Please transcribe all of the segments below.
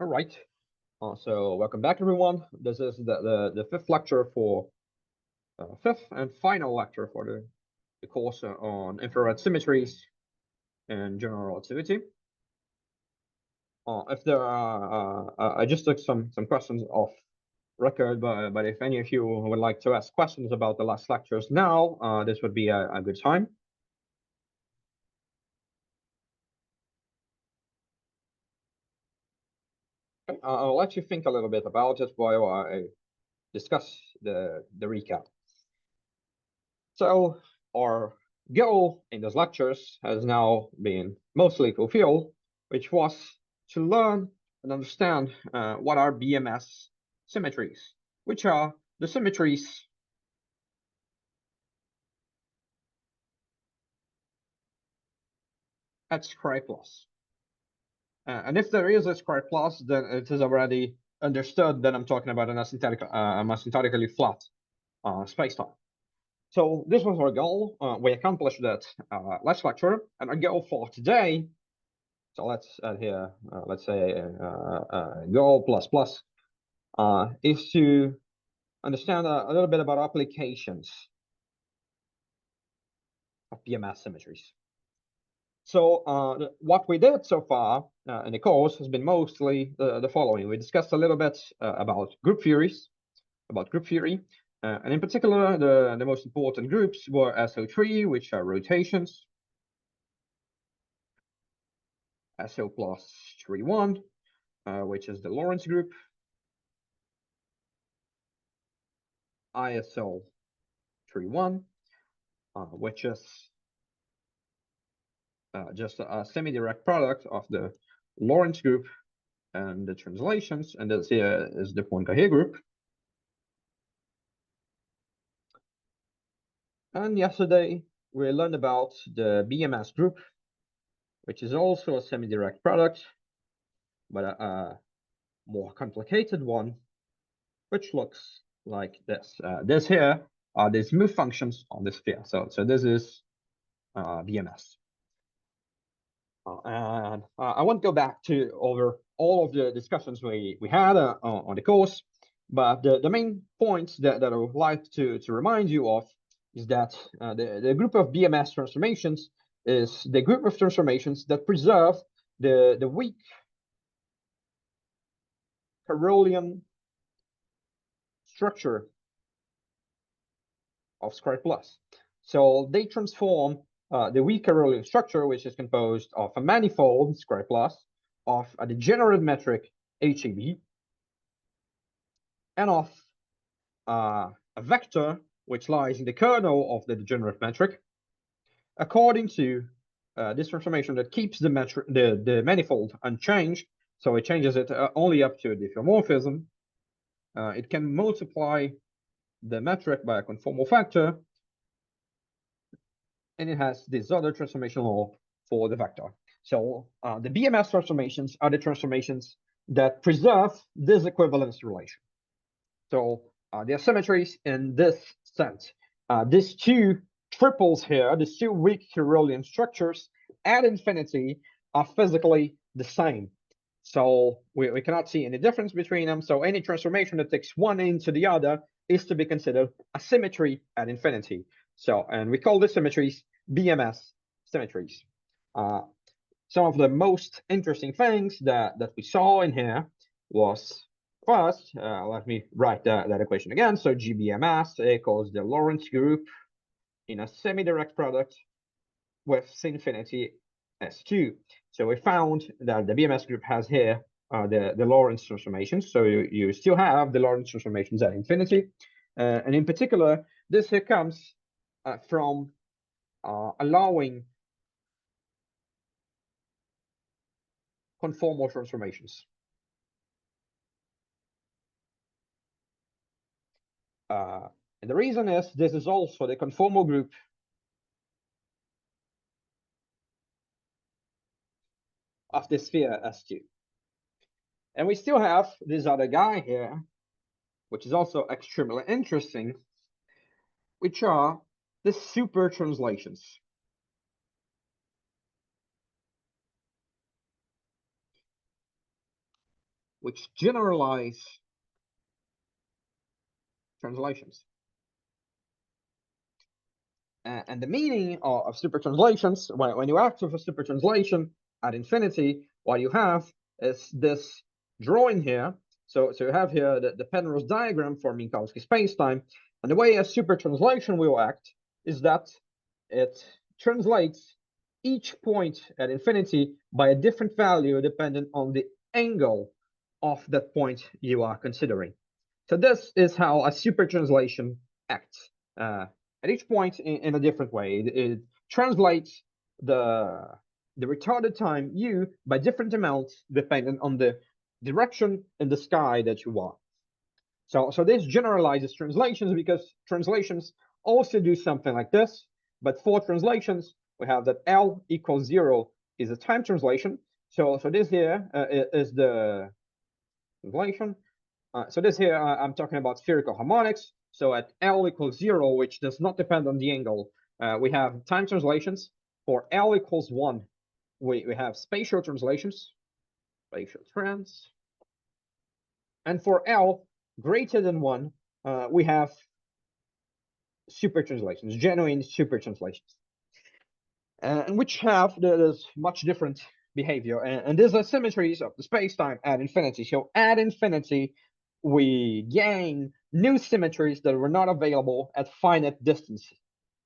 All right. So welcome back, everyone. This is the fifth lecture for fifth and final lecture for the course on infrared symmetries and general relativity. If there are, I just took some questions off record, but if any of you would like to ask questions about the last lectures now, this would be a good time. I'll let you think a little bit about it while I discuss the recap. So our goal in those lectures has now been mostly fulfilled, which was to learn and understand what are BMS symmetries, which are the symmetries at square plus. And if there is a square plus, then it is already understood that I'm talking about an asymptotically flat spacetime. So this was our goal. We accomplished that last lecture, and our goal for today. So let's add here, let's say goal plus plus, is to understand a little bit about applications of BMS symmetries. So what we did so far in the course has been mostly the following. We discussed a little bit about group theories, and in particular, the most important groups were SO3, which are rotations, SO plus 3,1, which is the Lorentz group, ISO 3,1, which is just a semi-direct product of the Lorentz group and the translations, and this here is the Poincare group. And yesterday we learned about the BMS group, which is also a semi-direct product, but a more complicated one, which looks like this. This here are the smooth functions on the sphere. So this is BMS. And I won't go back to over all of the discussions we had on the course, but the main points that I would like to remind you of is that the group of BMS transformations is the group of transformations that preserve the weak Carolean structure of square plus. So they transform the weak Carolean structure, which is composed of a manifold square plus of a degenerate metric HAB and of a vector which lies in the kernel of the degenerate metric, according to this transformation that keeps the manifold unchanged. So it changes it only up to diffeomorphism. It can multiply the metric by a conformal factor, and it has this other transformation law for the vector. So the BMS transformations are the transformations that preserve this equivalence relation. So they are symmetries in this sense. These two triples here, these two weak Carolean structures at infinity are physically the same. So we cannot see any difference between them. So any transformation that takes one into the other is to be considered a symmetry at infinity. So, and we call these symmetries BMS symmetries. Some of the most interesting things that we saw in here was first, let me write that equation again. So GBMS equals the Lorentz group in a semi-direct product with infinity S2. So we found that the BMS group has here the Lorentz transformations. So you still have the Lorentz transformations at infinity. And in particular, this here comes from allowing conformal transformations. And the reason is this is also the conformal group of the sphere S2. And we still have this other guy here, which is also extremely interesting, which are the super translations. which generalize translations. And the meaning of super translations, when you act with a super translation at infinity, what you have is this drawing here. So you have here the Penrose diagram for Minkowski spacetime. And the way a super translation will act is that it translates each point at infinity by a different value dependent on the angle of that point you are considering. So this is how a super translation acts. At each point in a different way. It translates the retarded time u by different amounts depending on the direction in the sky that you are. So this generalizes translations because translations also do something like this. But for translations, we have that L equals 0 is a time translation. So this here is the translation. So this here, I'm talking about spherical harmonics. So at L equals 0, which does not depend on the angle, we have time translations. For L equals 1, we have spatial translations, spatial trans. And for L greater than 1, we have super translations, genuine super translations, and which have this much different behavior. And these are symmetries of the space-time at infinity. So at infinity, we gain new symmetries that were not available at finite distance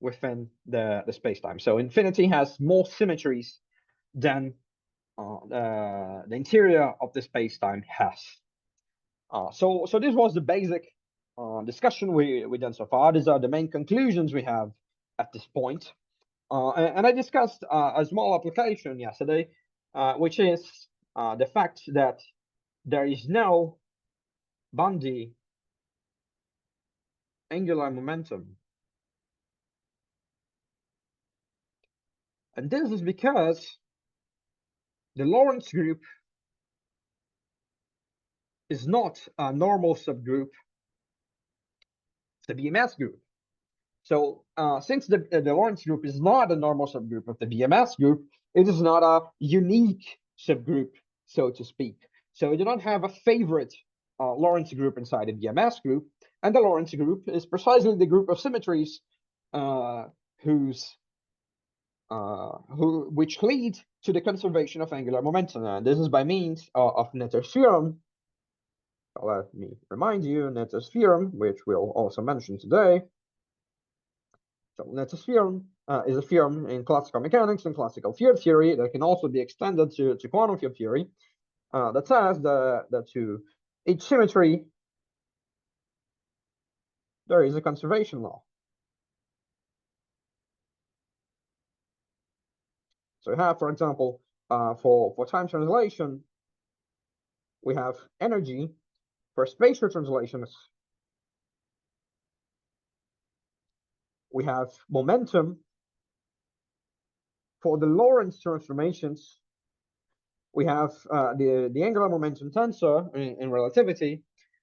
within the space-time. So infinity has more symmetries than the interior of the space-time has. So this was the basic discussion we done so far. These are the main conclusions we have at this point. And I discussed a small application yesterday, which is the fact that there is no boundary angular momentum. And this is because the Lorentz group is not a normal subgroup, the BMS group. So since the Lorentz group is not a normal subgroup of the BMS group, it is not a unique subgroup, so to speak. So we do not have a favorite Lorentz group inside the BMS group, and the Lorentz group is precisely the group of symmetries which lead to the conservation of angular momentum. And this is by means of Netter's theorem. Let me remind you, Netter's theorem, which we'll also mention today. So Netter's theorem is a theorem in classical mechanics and classical field theory that can also be extended to quantum field theory. That says that to each symmetry, there is a conservation law. So we have, for example, for time translation, we have energy. For spatial translations, we have momentum. For the Lorentz transformations, we have the angular momentum tensor in relativity,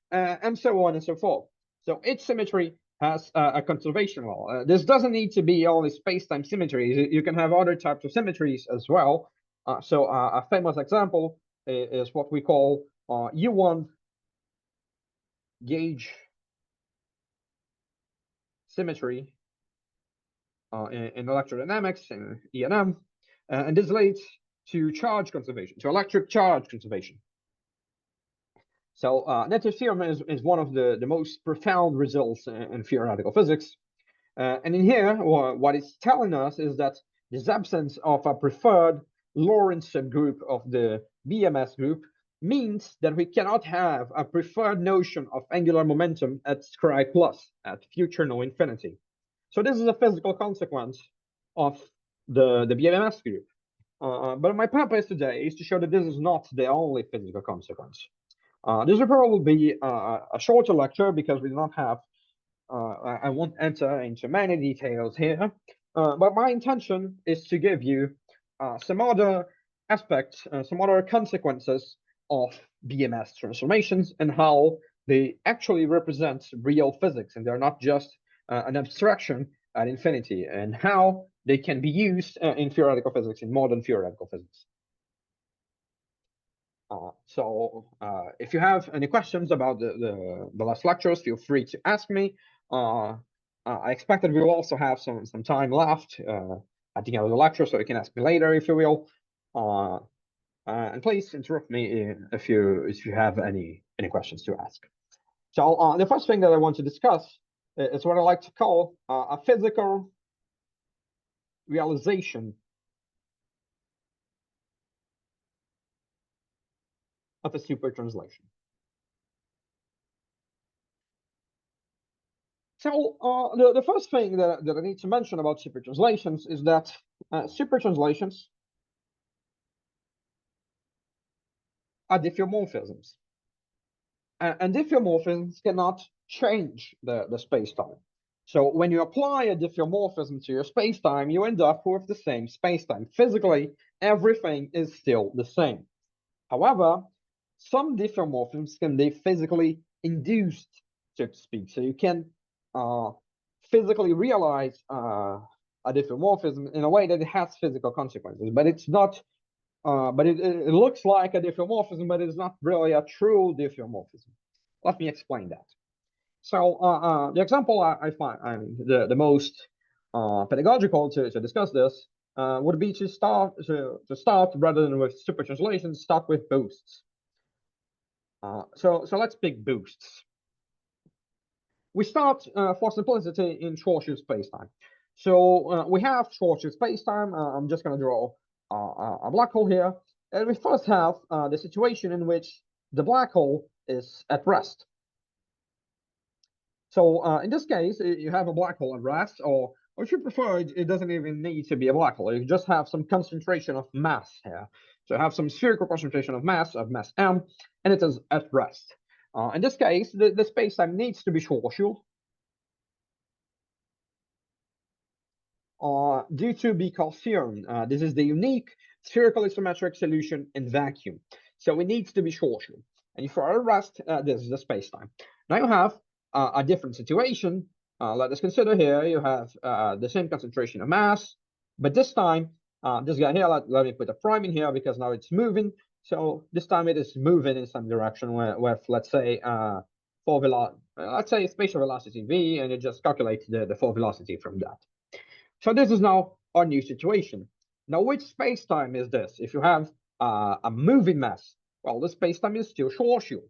and so on and so forth. So each symmetry has a conservation law. This doesn't need to be only space-time symmetries. You can have other types of symmetries as well. So a famous example is what we call U1 gauge symmetry in electrodynamics and E&M, and this leads to charge conservation, to electric charge conservation. So Netter's theorem is one of the most profound results in theoretical physics. And in here, what it's telling us is that this absence of a preferred Lorentz subgroup of the BMS group means that we cannot have a preferred notion of angular momentum at Scri plus, at future no infinity. So this is a physical consequence of the BMS group. But my purpose today is to show that this is not the only physical consequence. This will probably be a shorter lecture because we do not have, I won't enter into many details here, but my intention is to give you some other aspects, some other consequences of BMS transformations and how they actually represent real physics, and they're not just an abstraction at infinity, and how they can be used in theoretical physics, in modern theoretical physics. If you have any questions about the last lectures, feel free to ask me. I expect that we will also have some time left at the end of the lecture, so you can ask me later if you will. And please interrupt me if you have any questions to ask. So the first thing that I want to discuss is what I like to call a physical realization of a super translation. So the first thing that I need to mention about super translations is that super translations are diffeomorphisms. And diffeomorphisms cannot change the space-time. So when you apply a diffeomorphism to your space-time, you end up with the same space-time. Physically, everything is still the same. However, some diffeomorphisms can be physically induced, so to speak. So you can physically realize a diffeomorphism in a way that it has physical consequences, but it's not. But it looks like a diffeomorphism, but it's not really a true diffeomorphism. Let me explain that. So the example I find the most pedagogical to discuss this would be to start rather than with super translations, start with boosts. So let's pick boosts. We start for simplicity in Schwarzschild spacetime. So we have Schwarzschild spacetime. I'm just going to draw a black hole here, and we first have the situation in which the black hole is at rest. So in this case, you have a black hole at rest, or if you prefer, it doesn't even need to be a black hole. You just have some concentration of mass here. So you have some spherical concentration of mass m, and it is at rest. In this case, the spacetime needs to be Schwarzschild due to Bical's theorem. This is the unique spherically symmetric solution in vacuum. So it needs to be Schwarzschild. And for at rest, this is the spacetime. Now you have a different situation. Let us consider here you have the same concentration of mass, but this time, this guy here, let me put a prime in here because now it's moving. So this time it is moving in some direction with let's say, let's say spatial velocity v, and you just calculate the full velocity from that. So this is now our new situation. Now, which spacetime is this? If you have a moving mass, well, the spacetime is still Schwarzschild,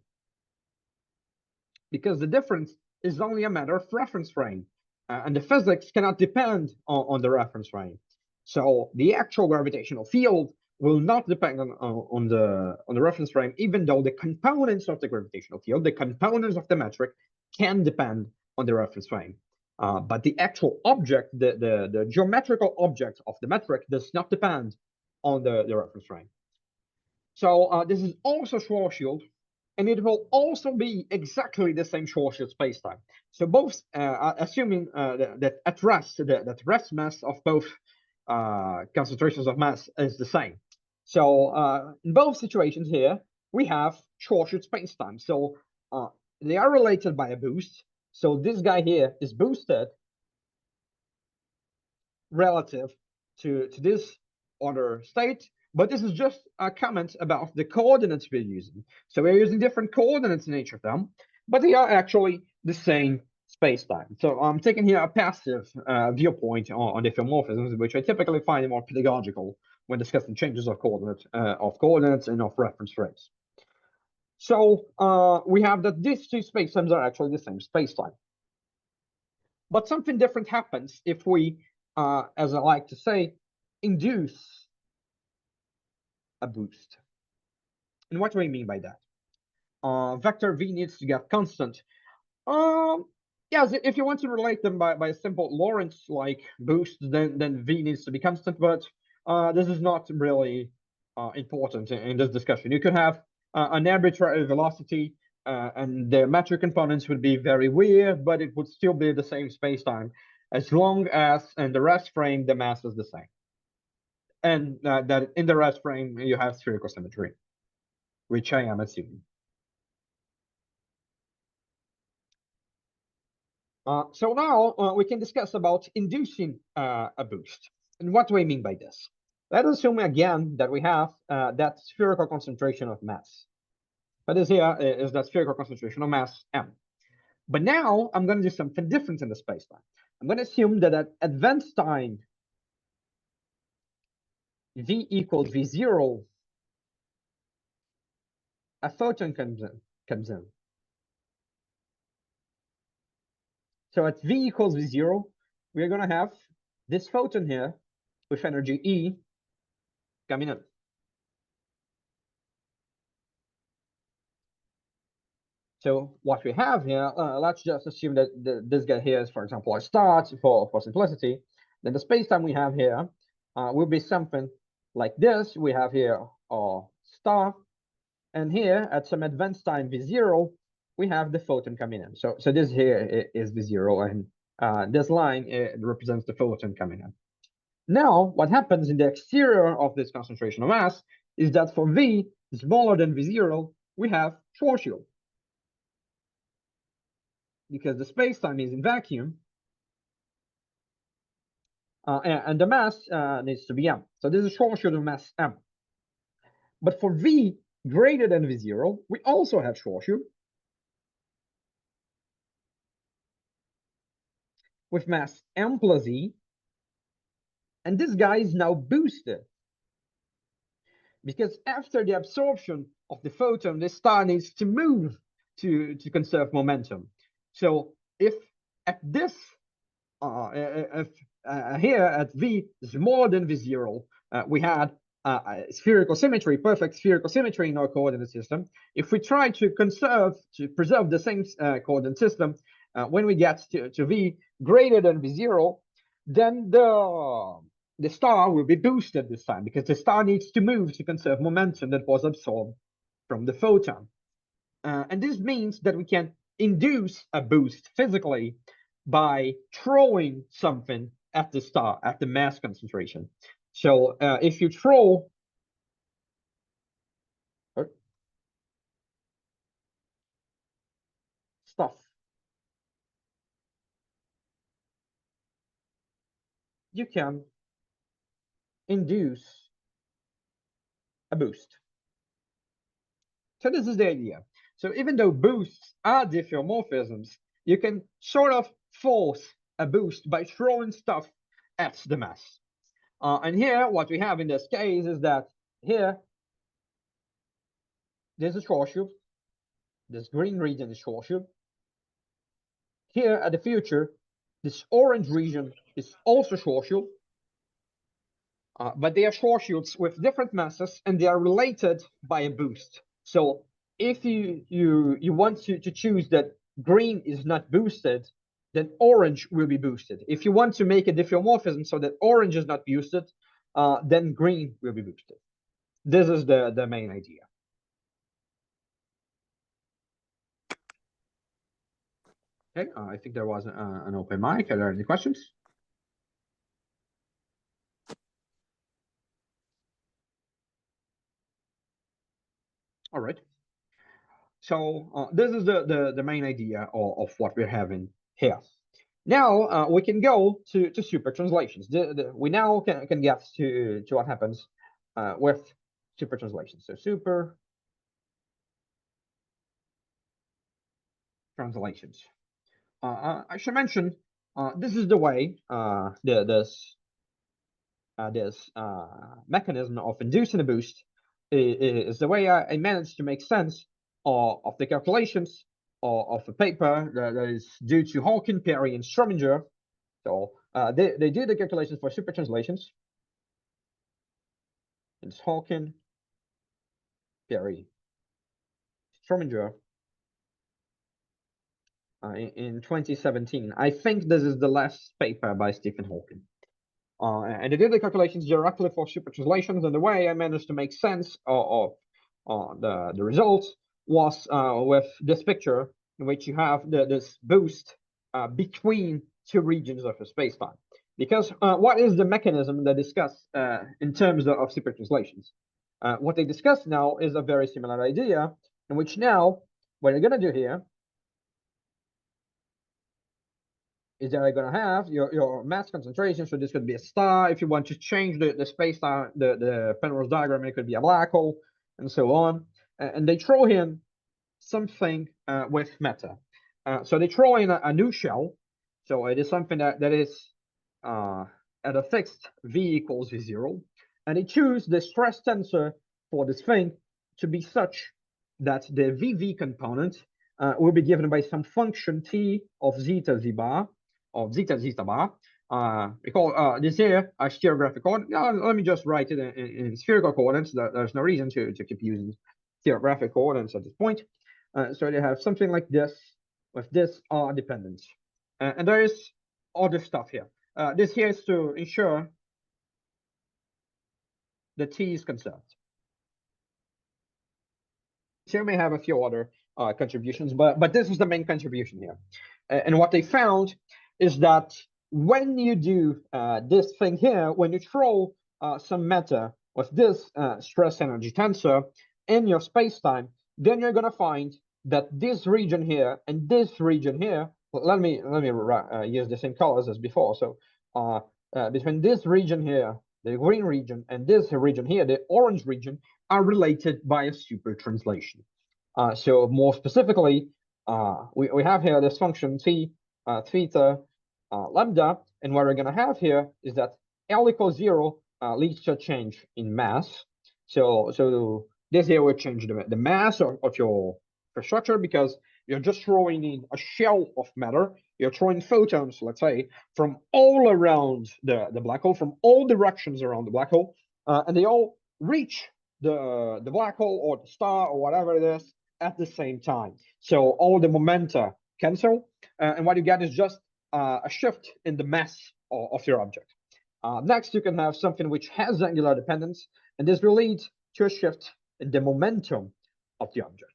because the difference is only a matter of reference frame, and the physics cannot depend on the reference frame. So the actual gravitational field will not depend on the reference frame, even though the components of the gravitational field, the components of the metric, can depend on the reference frame. But the actual object, the geometrical object of the metric, does not depend on the reference frame. So this is also Schwarzschild, and it will also be exactly the same Schwarzschild spacetime. So both, assuming that at rest, that rest mass of both concentrations of mass is the same. So in both situations here, we have Schwarzschild spacetime. So they are related by a boost. So this guy here is boosted relative to this other state, but this is just a comment about the coordinates we're using. So we're using different coordinates in each of them, but they are actually the same space-time. So I'm taking here a passive viewpoint on diffeomorphisms, which I typically find more pedagogical when discussing changes of coordinates and of reference frames. So we have that these two spacetimes are actually the same space-time. But something different happens if we, as I like to say, induce a boost. And what do I mean by that? Vector v needs to get constant. Yes, if you want to relate them by a simple Lorentz-like boost, then v needs to be constant, but this is not really important in this discussion. You could have an arbitrary velocity, and the metric components would be very weird, but it would still be the same spacetime, as long as in the rest frame the mass is the same, and that in the rest frame you have spherical symmetry, which I am assuming. So now we can discuss about inducing a boost. And what do I mean by this? Let us assume again that we have that spherical concentration of mass. What is here is that spherical concentration of mass m. But now I'm going to do something different in the spacetime. I'm going to assume that at advanced time v equals v0, a photon comes in. So at v equals v0, we're going to have this photon here with energy E coming in. So what we have here, let's just assume that this guy here is, for example, a star for simplicity. Then the spacetime we have here will be something like this. We have here a star, and here at some advanced time v0, we have the photon coming in. So this here is v0, and this line represents the photon coming in. Now, what happens in the exterior of this concentration of mass is that for v smaller than v0, we have Schwarzschild, because the space-time is in vacuum, and the mass needs to be m. So this is Schwarzschild of mass m. But for v greater than v0, we also have Schwarzschild with mass m plus e, and this guy is now boosted, because after the absorption of the photon, the star needs to move to conserve momentum. So if at this here at v smaller than v0, we had spherical symmetry, perfect spherical symmetry in our coordinate system. If we try to preserve the same coordinate system, when we get to v greater than v0, then the star will be boosted this time, because the star needs to move to conserve momentum that was absorbed from the photon. And this means that we can induce a boost physically by throwing something at the star, at the mass concentration. So if you throw stuff, you can induce a boost. So this is the idea. So even though boosts are diffeomorphisms, you can sort of force a boost by throwing stuff at the mass. And here, what we have in this case is that here, there's a Schwarzschild. This green region is Schwarzschild. Here at the future, this orange region is also Schwarzschild. But they are Schwarzschilds with different masses, and they are related by a boost. So if you want to choose that green is not boosted, then orange will be boosted. If you want to make a diffeomorphism so that orange is not boosted, then green will be boosted. This is the main idea. Okay, I think there was an open mic. Are there any questions? All right. So this is the main idea of what we're having here. Now we can go to super translations. We now can get to what happens with super translations. So super translations. I should mention this is the way this mechanism of inducing a boost is the way I managed to make sense of the calculations of a paper that is due to Hawking, Perry, and Strominger. So they did the calculations for super translations. It's Hawking, Perry, Strominger in 2017. I think this is the last paper by Stephen Hawking. And they did the calculations directly for super translations, and the way I managed to make sense of the results was with this picture, in which you have this boost between two regions of a space-time. Because what is the mechanism they discuss in terms of super translations? What they discuss now is a very similar idea, in which now what you're going to do here is that you're going to have your mass concentration. So this could be a star. If you want to change the space-time, the Penrose diagram, it could be a black hole, and so on. And they throw in something with matter. So they throw in a new shell. So it is something that is at a fixed v equals v0. And they choose the stress tensor for this thing to be such that the VV component will be given by some function t of zeta z bar, of zeta bar. We call this here a stereographic coordinate. Let me just write it in spherical coordinates. There's no reason to keep using stereographic coordinates at this point. So they have something like this with this R dependence. And there is other stuff here. This here is to ensure that T is conserved. So you may have a few other contributions, but this is the main contribution here. And what they found is that when you do this thing here, when you throw some matter with this stress energy tensor in your space-time, then you're going to find that this region here and this region here, well, let me use the same colors as before. So between this region here, the green region, and this region here, the orange region, are related by a super translation. So more specifically, we have here this function t theta lambda, and what we're going to have here is that L equals 0 leads to a change in mass. So this here will change the mass of your structure, because you're just throwing in a shell of matter. You're throwing photons, let's say, from all around the black hole, from all directions around the black hole, and they all reach the black hole or the star or whatever it is at the same time. So all the momenta cancel, and what you get is just a shift in the mass of your object. Next, you can have something which has angular dependence, and this will lead to a shift in the momentum of the object.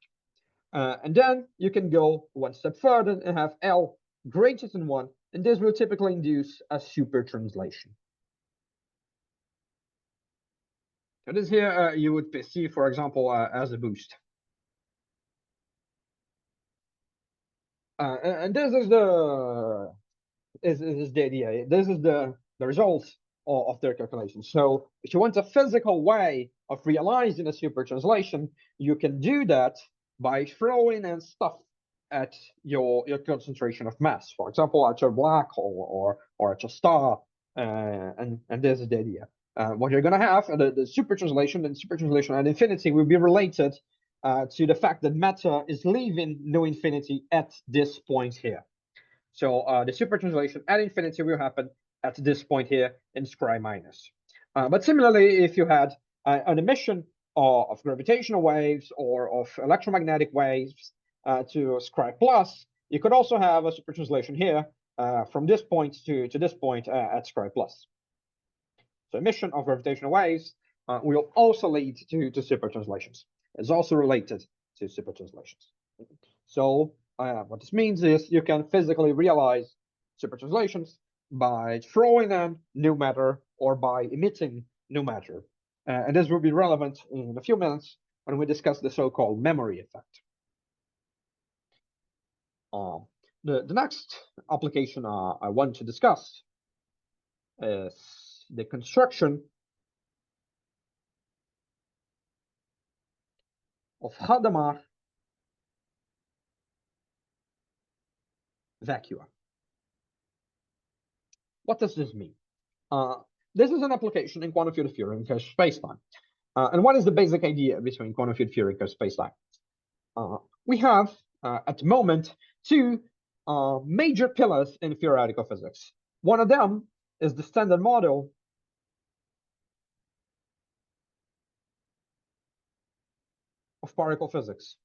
And then you can go one step further and have L greater than 1, and this will typically induce a super translation. So this here you would perceive, for example, as a boost. And this is the idea. This is the results of their calculations. So if you want a physical way of realizing a super translation, you can do that by throwing in stuff at your concentration of mass. For example, at your black hole or at your star, and this is the idea. What you're going to have, the super translation at infinity will be related to the fact that matter is leaving no infinity at this point here. So the super translation at infinity will happen at this point here in scry minus. But similarly, if you had an emission of gravitational waves or of electromagnetic waves to scry plus, you could also have a super translation here from this point to this point at scry plus. So emission of gravitational waves will also lead to super translations. It's also related to super translations. So what this means is you can physically realize super translations by throwing in new matter or by emitting new matter. And this will be relevant in a few minutes when we discuss the so-called memory effect. The next application I want to discuss is the construction of Hadamard vacua. What does this mean? This is an application in quantum field theory in spacetime. And what is the basic idea between quantum field theory and spacetime? We have, at the moment, two major pillars in theoretical physics. One of them is the standard model of particle physics.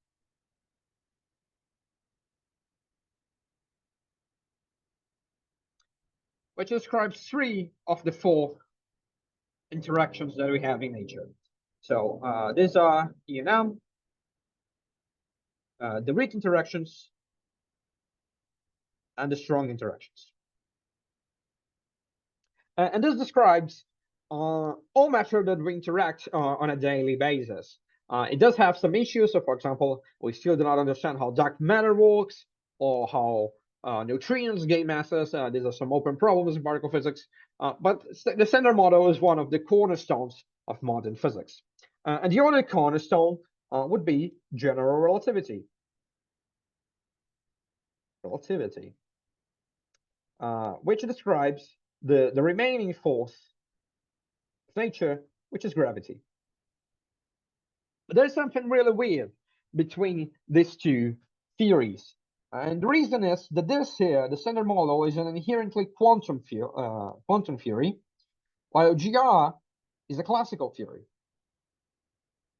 Which describes 3 of the 4 interactions that we have in nature. So these are E&M, the weak interactions, and the strong interactions. And this describes all matter that we interact on a daily basis. It does have some issues. So, for example, we still do not understand how dark matter works, or how neutrinos, gay masses. These are some open problems in particle physics. But the standard model is one of the cornerstones of modern physics. And the other cornerstone would be general relativity. Which describes the remaining force of nature, which is gravity. But there's something really weird between these two theories. And the reason is that this here, the standard model, is an inherently quantum theory, while GR is a classical theory.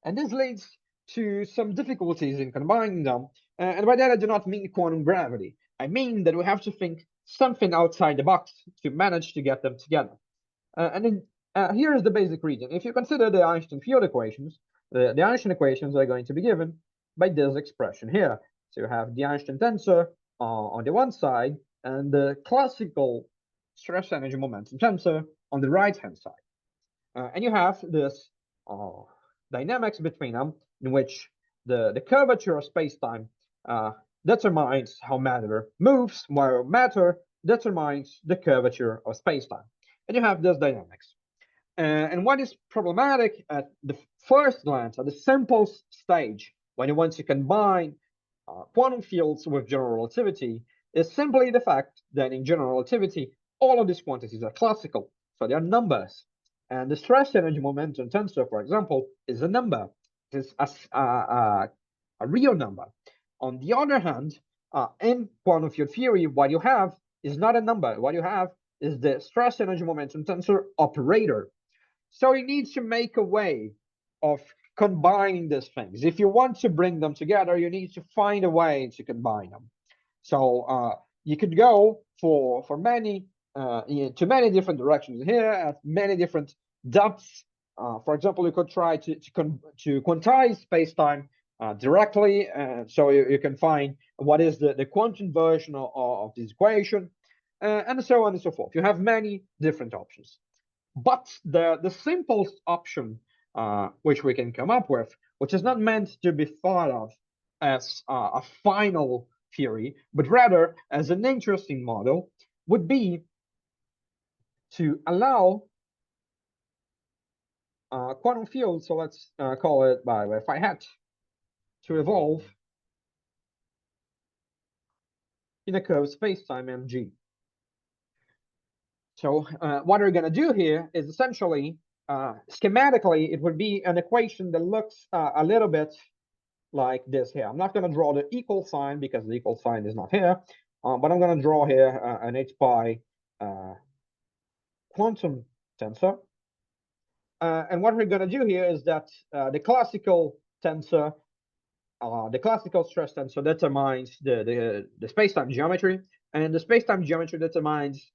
And this leads to some difficulties in combining them. And by that, I do not mean quantum gravity. I mean that we have to think something outside the box to manage to get them together. And then here is the basic reason. If you consider the Einstein field equations, the Einstein equations are going to be given by this expression here. So you have the Einstein tensor on the one side and the classical stress energy momentum tensor on the right-hand side. And you have this dynamics between them in which the curvature of space-time determines how matter moves, while matter determines the curvature of space-time. And you have this dynamics. And what is problematic at the first glance, at the simplest stage, when you want to combine quantum fields with general relativity, is simply the fact that in general relativity, all of these quantities are classical, so they are numbers. And the stress energy momentum tensor, for example, is a number. It is a real number. On the other hand, in quantum field theory, what you have is not a number. What you have is the stress energy momentum tensor operator. So you need to make a way of combining these things. If you want to bring them together, you need to find a way to combine them. So you could go for many to many different directions here at many different depths. For example, you could try to quantize space-time directly, so you can find what is the quantum version of this equation, and so on and so forth. You have many different options. But the simplest option which we can come up with, which is not meant to be thought of as a final theory, but rather as an interesting model, would be to allow quantum fields, so let's call it by phi hat, to evolve in a curved spacetime mg. So what we're going to do here is essentially, schematically, it would be an equation that looks a little bit like this here. I'm not going to draw the equal sign because the equal sign is not here, but I'm going to draw here an h pi quantum tensor. And what we're going to do here is that the classical tensor, the classical stress tensor determines the space-time geometry, and the space-time geometry determines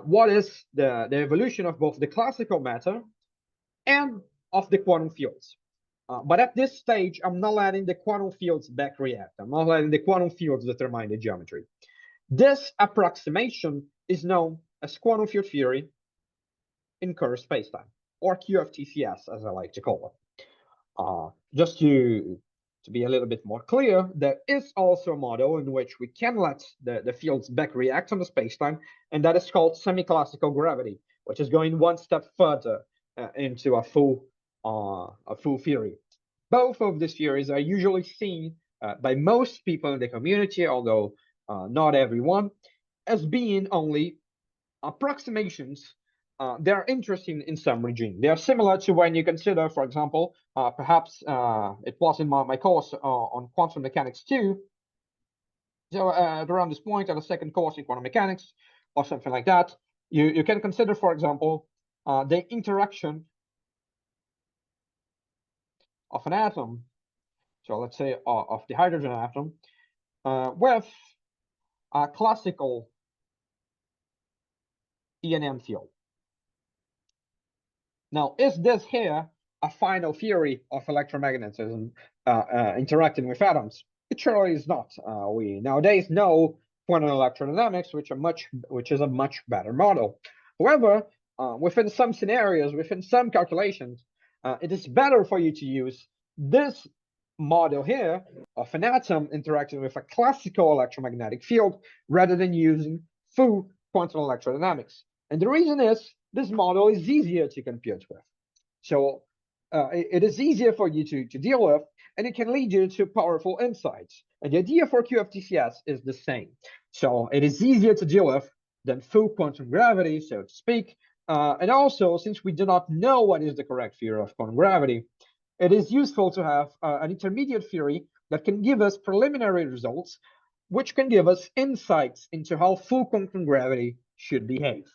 what is the evolution of both the classical matter and of the quantum fields. But at this stage, I'm not letting the quantum fields back react. I'm not letting the quantum fields determine the geometry. This approximation is known as quantum field theory in curved spacetime, or QFTCS, as I like to call it. Just to be a little bit more clear, there is also a model in which we can let the fields back react on the spacetime, and that is called semi-classical gravity, which is going one step further into a full theory. Both of these theories are usually seen by most people in the community, although not everyone, as being only approximations. They are interesting in some regime. They are similar to when you consider, for example, perhaps it was in my course on quantum mechanics 2. So around this point, at a second course in quantum mechanics or something like that, you can consider, for example, the interaction of an atom, so let's say of the hydrogen atom, with a classical E&M field. Now, is this here a final theory of electromagnetism interacting with atoms? It surely is not. We nowadays know quantum electrodynamics, which is a much better model. However, within some scenarios, within some calculations, it is better for you to use this model here of an atom interacting with a classical electromagnetic field rather than using full quantum electrodynamics. And the reason is this model is easier to compute with. So it is easier for you to deal with, and it can lead you to powerful insights. And the idea for QFTCS is the same. So it is easier to deal with than full quantum gravity, so to speak. And also, since we do not know what is the correct theory of quantum gravity, it is useful to have an intermediate theory that can give us preliminary results, which can give us insights into how full quantum gravity should behave.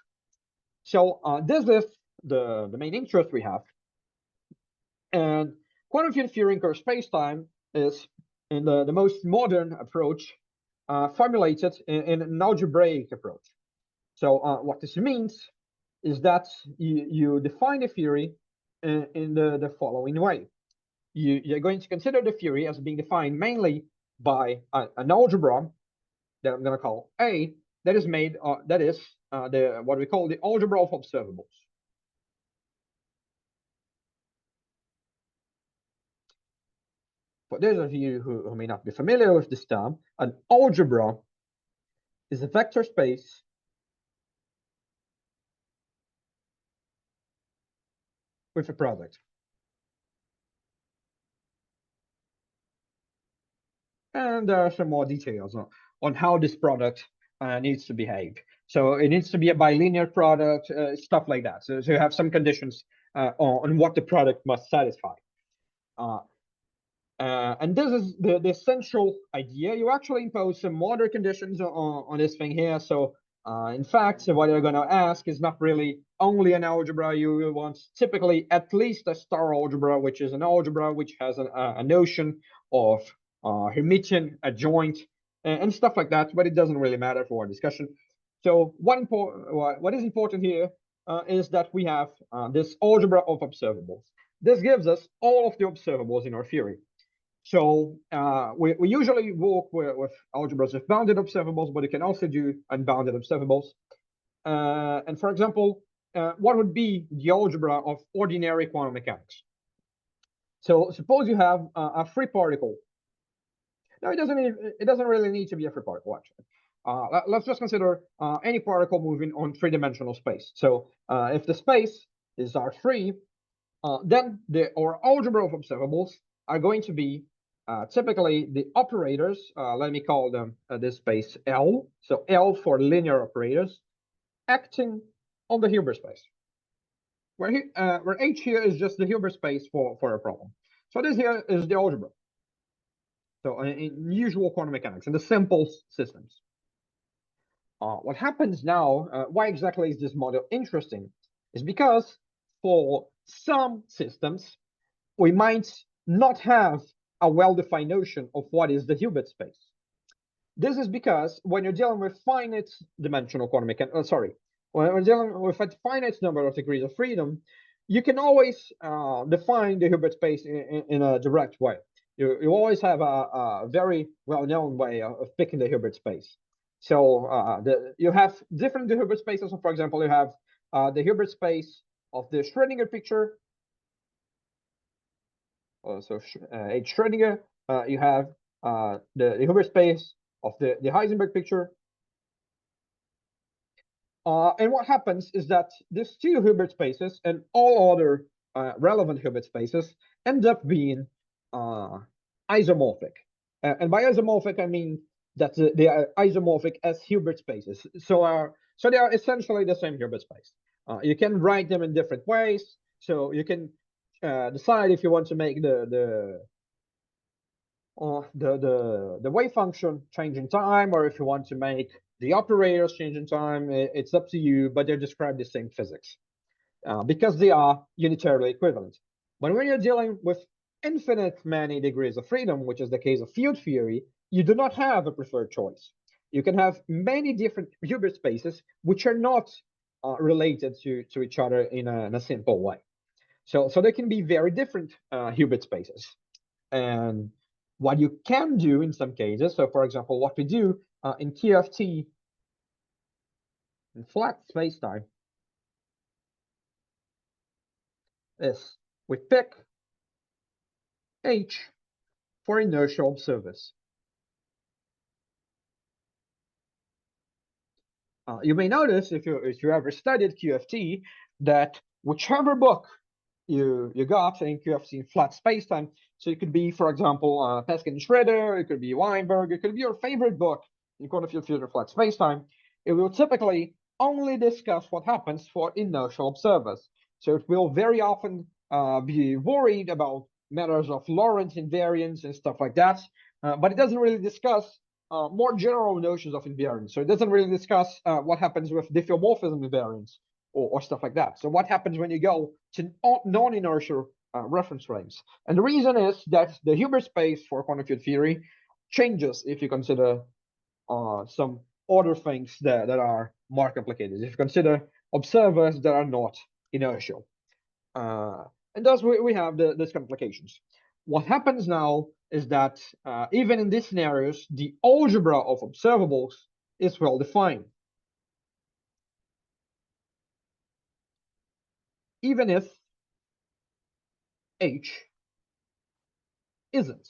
So this is the main interest we have. And quantum field theory in curved spacetime is in the most modern approach formulated in an algebraic approach. So what this means is that you define a theory in the following way. You're going to consider the theory as being defined mainly by an algebra that I'm going to call A, that is made, that is what we call the algebra of observables. For those of you who may not be familiar with this term, an algebra is a vector space with a product. And there are some more details on how this product needs to behave. So it needs to be a bilinear product, stuff like that. So you have some conditions on what the product must satisfy. And this is the essential idea. You actually impose some order conditions on this thing here. So in fact, what you're going to ask is not really only an algebra. You want typically at least a star algebra, which is an algebra which has a notion of Hermitian adjoint and stuff like that, but it doesn't really matter for our discussion. So what is important here is that we have this algebra of observables. This gives us all of the observables in our theory. So we usually work with algebras with bounded observables, but you can also do unbounded observables. And for example, what would be the algebra of ordinary quantum mechanics? So suppose you have a free particle. No, it doesn't really need to be a free particle, actually. Let's just consider any particle moving on three-dimensional space. So if the space is R3, then our algebra of observables are going to be typically the operators. Let me call them this space L. So L for linear operators acting on the Hilbert space, where H here is just the Hilbert space for a problem. So this here is the algebra. So in usual quantum mechanics, in the simple systems. What happens now, why exactly is this model interesting, is because for some systems, we might not have a well-defined notion of what is the Hilbert space. This is because when you're dealing with finite dimensional quantum mechanics, when we're dealing with a finite number of degrees of freedom, you can always define the Hilbert space in a direct way. You always have a very well-known way of picking the Hilbert space. So you have different Hilbert spaces. So for example, you have the Hilbert space of the Schrödinger picture. So H. Schrödinger, you have the Hilbert space of the Heisenberg picture. And what happens is that these two Hilbert spaces and all other relevant Hilbert spaces end up being isomorphic. And by isomorphic, I mean that they are isomorphic as Hilbert spaces. So they are essentially the same Hilbert space. You can write them in different ways. So you can decide if you want to make the wave function change in time, or if you want to make the operators change in time. It's up to you, but they're described the same physics because they are unitarily equivalent. But when you're dealing with infinite many degrees of freedom, which is the case of field theory, you do not have a preferred choice. You can have many different Hilbert spaces which are not related to each other in a simple way. So they can be very different Hilbert spaces. And what you can do in some cases, so for example, what we do in QFT in flat spacetime is we pick H for inertial observers. You may notice if you ever studied QFT that whichever book you got in QFT in flat spacetime, so it could be, for example, Peskin and Schroeder, it could be Weinberg, it could be your favorite book in quantum field theory flat spacetime. It will typically only discuss what happens for inertial observers. So it will very often be worried about matters of Lorentz invariance and stuff like that, but it doesn't really discuss more general notions of invariance. So it doesn't really discuss what happens with diffeomorphism invariance or stuff like that. So what happens when you go to non-inertial reference frames? And the reason is that the Hilbert space for quantum field theory changes if you consider some other things that are more complicated. If you consider observers that are not inertial. And thus we have these complications. What happens now is that even in these scenarios, the algebra of observables is well defined. Even if H isn't.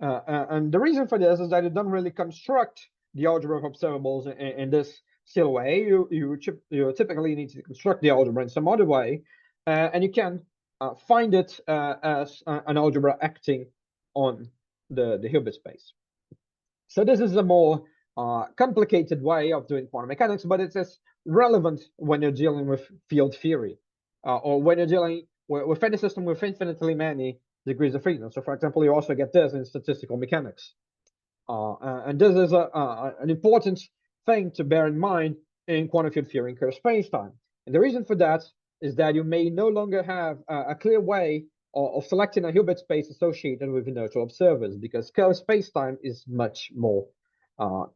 And the reason for this is that you don't really construct the algebra of observables in this still way. You typically need to construct the algebra in some other way, and you can find it as an algebra acting on the Hilbert space. So this is a more complicated way of doing quantum mechanics, but it is relevant when you're dealing with field theory, or when you're dealing with any system with infinitely many degrees of freedom. So, for example, you also get this in statistical mechanics. And this is an important thing to bear in mind in quantum field theory in curved spacetime. And the reason for that is that you may no longer have a clear way of selecting a Hilbert space associated with inertial observers, because curved spacetime is much more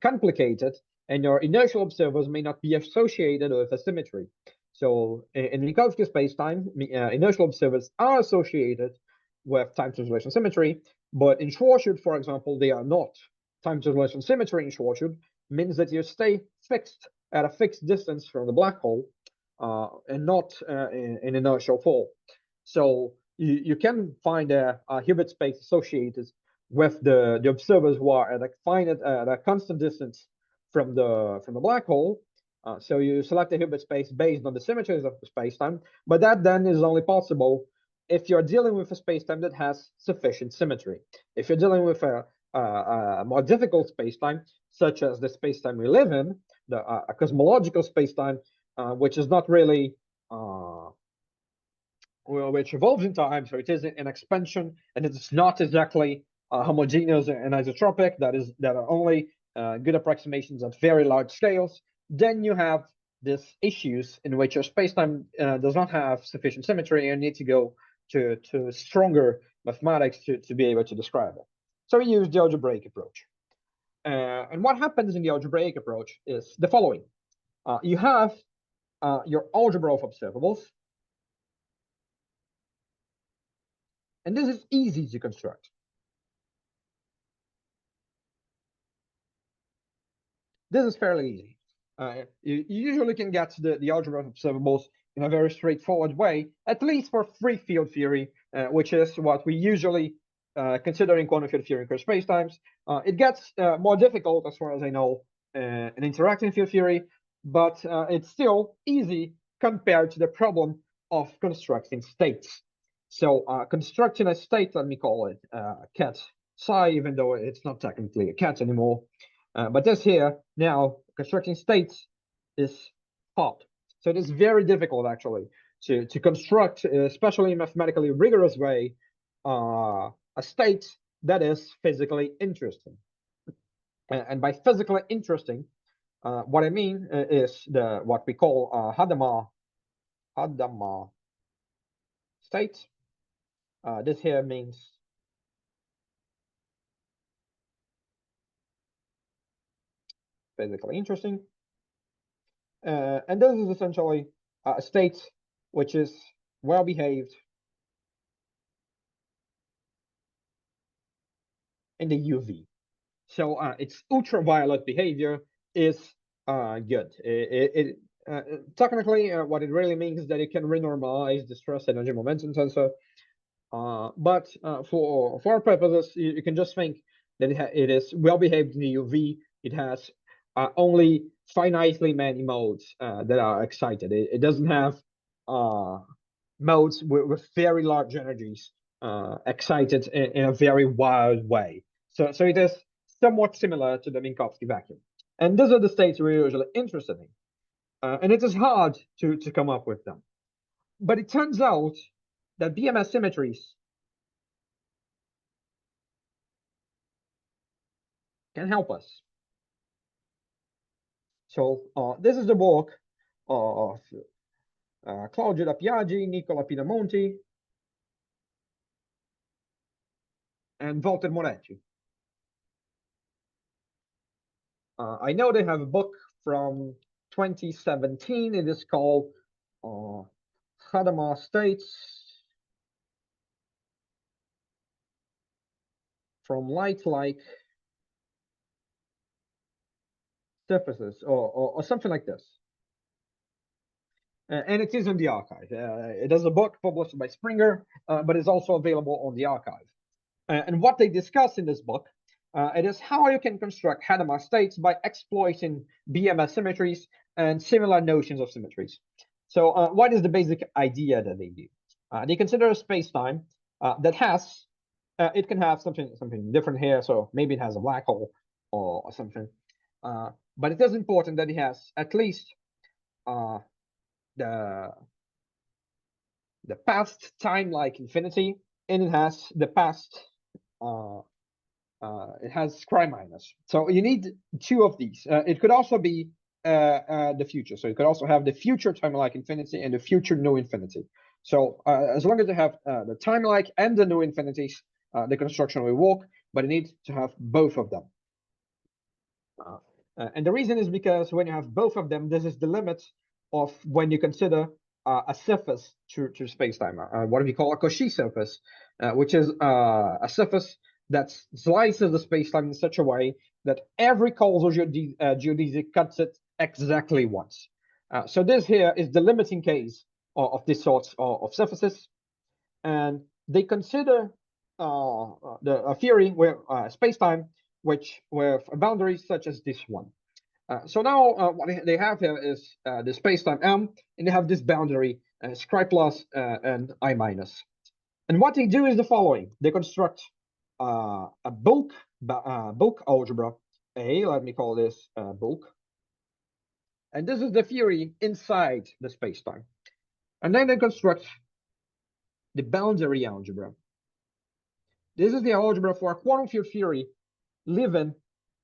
complicated, and your inertial observers may not be associated with a symmetry. So in Minkowski spacetime, inertial observers are associated with time translation symmetry, but in Schwarzschild, for example, they are not. Time translation symmetry in Schwarzschild means that you stay fixed at a fixed distance from the black hole, and not in inertial fall. So you can find a Hilbert space associated with the observers who are at a constant distance from the black hole. So you select a Hilbert space based on the symmetries of the spacetime, but that then is only possible if you're dealing with a spacetime that has sufficient symmetry. If you're dealing with a more difficult spacetime, such as the spacetime we live in, a cosmological spacetime, which is not really which evolves in time, so it is an expansion, and it is not exactly homogeneous and isotropic. That are only good approximations at very large scales. Then you have these issues in which your spacetime does not have sufficient symmetry, and you need to go to stronger mathematics to be able to describe it. So we use the algebraic approach. And what happens in the algebraic approach is the following. You have your algebra of observables, and this is easy to construct. This is fairly easy. You usually can get the algebra of observables in a very straightforward way, at least for free field theory, which is what we usually consider in quantum field theory in curved spacetimes. It gets more difficult, as far as I know, in interacting field theory, but it's still easy compared to the problem of constructing states. So constructing a state, let me call it cat psi, even though it's not technically a cat anymore. But this here, now, constructing states is hard. So it is very difficult, actually, to construct, especially in a mathematically rigorous way, a state that is physically interesting. And by physically interesting, what I mean is what we call Hadamard state. This here means physically interesting. And this is essentially a state which is well behaved in the UV. So its ultraviolet behavior is good. Technically, what it really means is that it can renormalize the stress energy momentum tensor. But for our purposes, you can just think that it is well behaved in the UV. It has only finitely many modes that are excited. It doesn't have modes with very large energies excited in a very wild way. So it is somewhat similar to the Minkowski vacuum. And those are the states we're usually interested in. And it is hard to come up with them. But it turns out that BMS symmetries can help us. So this is the work of Claudio da Piaggi, Nicola Pinamonti, and Walter Moretti. I know they have a book from 2017. It is called Hadamard States from Light-like Surfaces, or something like this. And it is in the archive. It is a book published by Springer, but it's also available on the archive. And what they discuss in this book, it is how you can construct Hadamard states by exploiting BMS symmetries and similar notions of symmetries. So what is the basic idea that they do? They consider a space-time that has, it can have something different here. So maybe it has a black hole or something. But it is important that it has at least the past time like infinity, and it has the past it has cry minus. So you need two of these. It could also be the future. So you could also have the future time like infinity and the future no infinity. So as long as you have the time like and the no infinities, the construction will work, but you need to have both of them. And the reason is because when you have both of them, this is the limit of when you consider a surface to space-time, what we call a Cauchy surface, which is a surface that slices the space-time in such a way that every causal geodesic cuts it exactly once. So this here is the limiting case of this sort of surfaces, and they consider a theory where space-time which with boundaries such as this one. So now what they have here is the space-time M, and they have this boundary Scribe plus and I minus. And what they do is the following: they construct a bulk algebra A. Let me call this bulk, and this is the theory inside the space-time. And then they construct the boundary algebra. This is the algebra for a quantum field theory living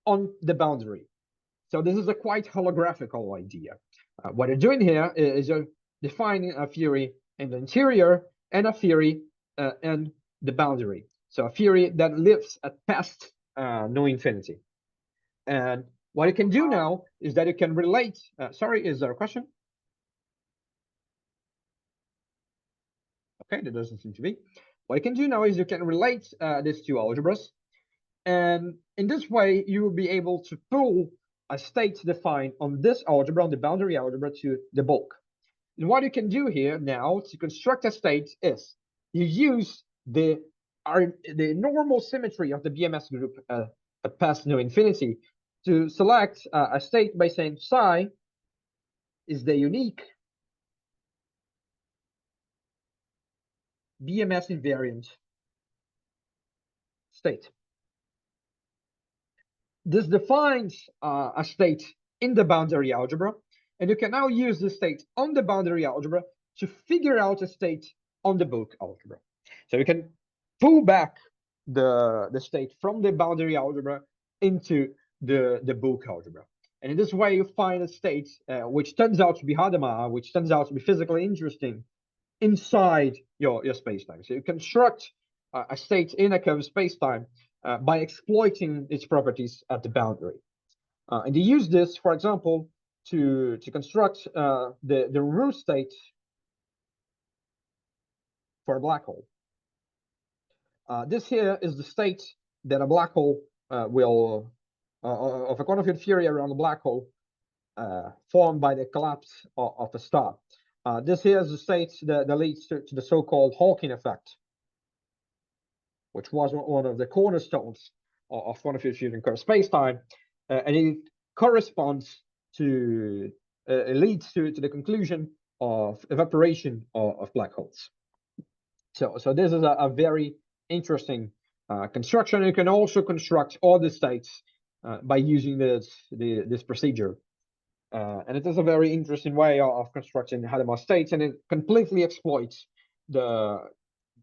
on the boundary. So this is a quite holographical idea. What you're doing here is you're defining a theory in the interior and a theory in the boundary. So a theory that lives at past no infinity. And what you can do now is that you can relate. Sorry, is there a question? Okay, there doesn't seem to be. What you can do now is you can relate these two algebras. And in this way, you will be able to pull a state defined on this algebra, on the boundary algebra, to the bulk. And what you can do here now to construct a state is you use the normal symmetry of the BMS group at past no infinity to select a state by saying psi is the unique BMS invariant state. This defines a state in the boundary algebra, and you can now use the state on the boundary algebra to figure out a state on the bulk algebra. So you can pull back the state from the boundary algebra into the bulk algebra. And in this way, you find a state which turns out to be Hadamard, which turns out to be physically interesting inside your spacetime. So you construct a state in a curved spacetime by exploiting its properties at the boundary. And you use this, for example, to construct the root state for a black hole. This here is the state that a black hole will, of a quantum field theory around a black hole formed by the collapse of a star. This here is the state that leads to the so-called Hawking effect. which was one of the cornerstones of quantum field curve spacetime, and it corresponds to, it leads to the conclusion of evaporation of black holes. So this is a very interesting construction. You can also construct all the states by using this procedure. And it is a very interesting way of constructing Hadamard states, and it completely exploits the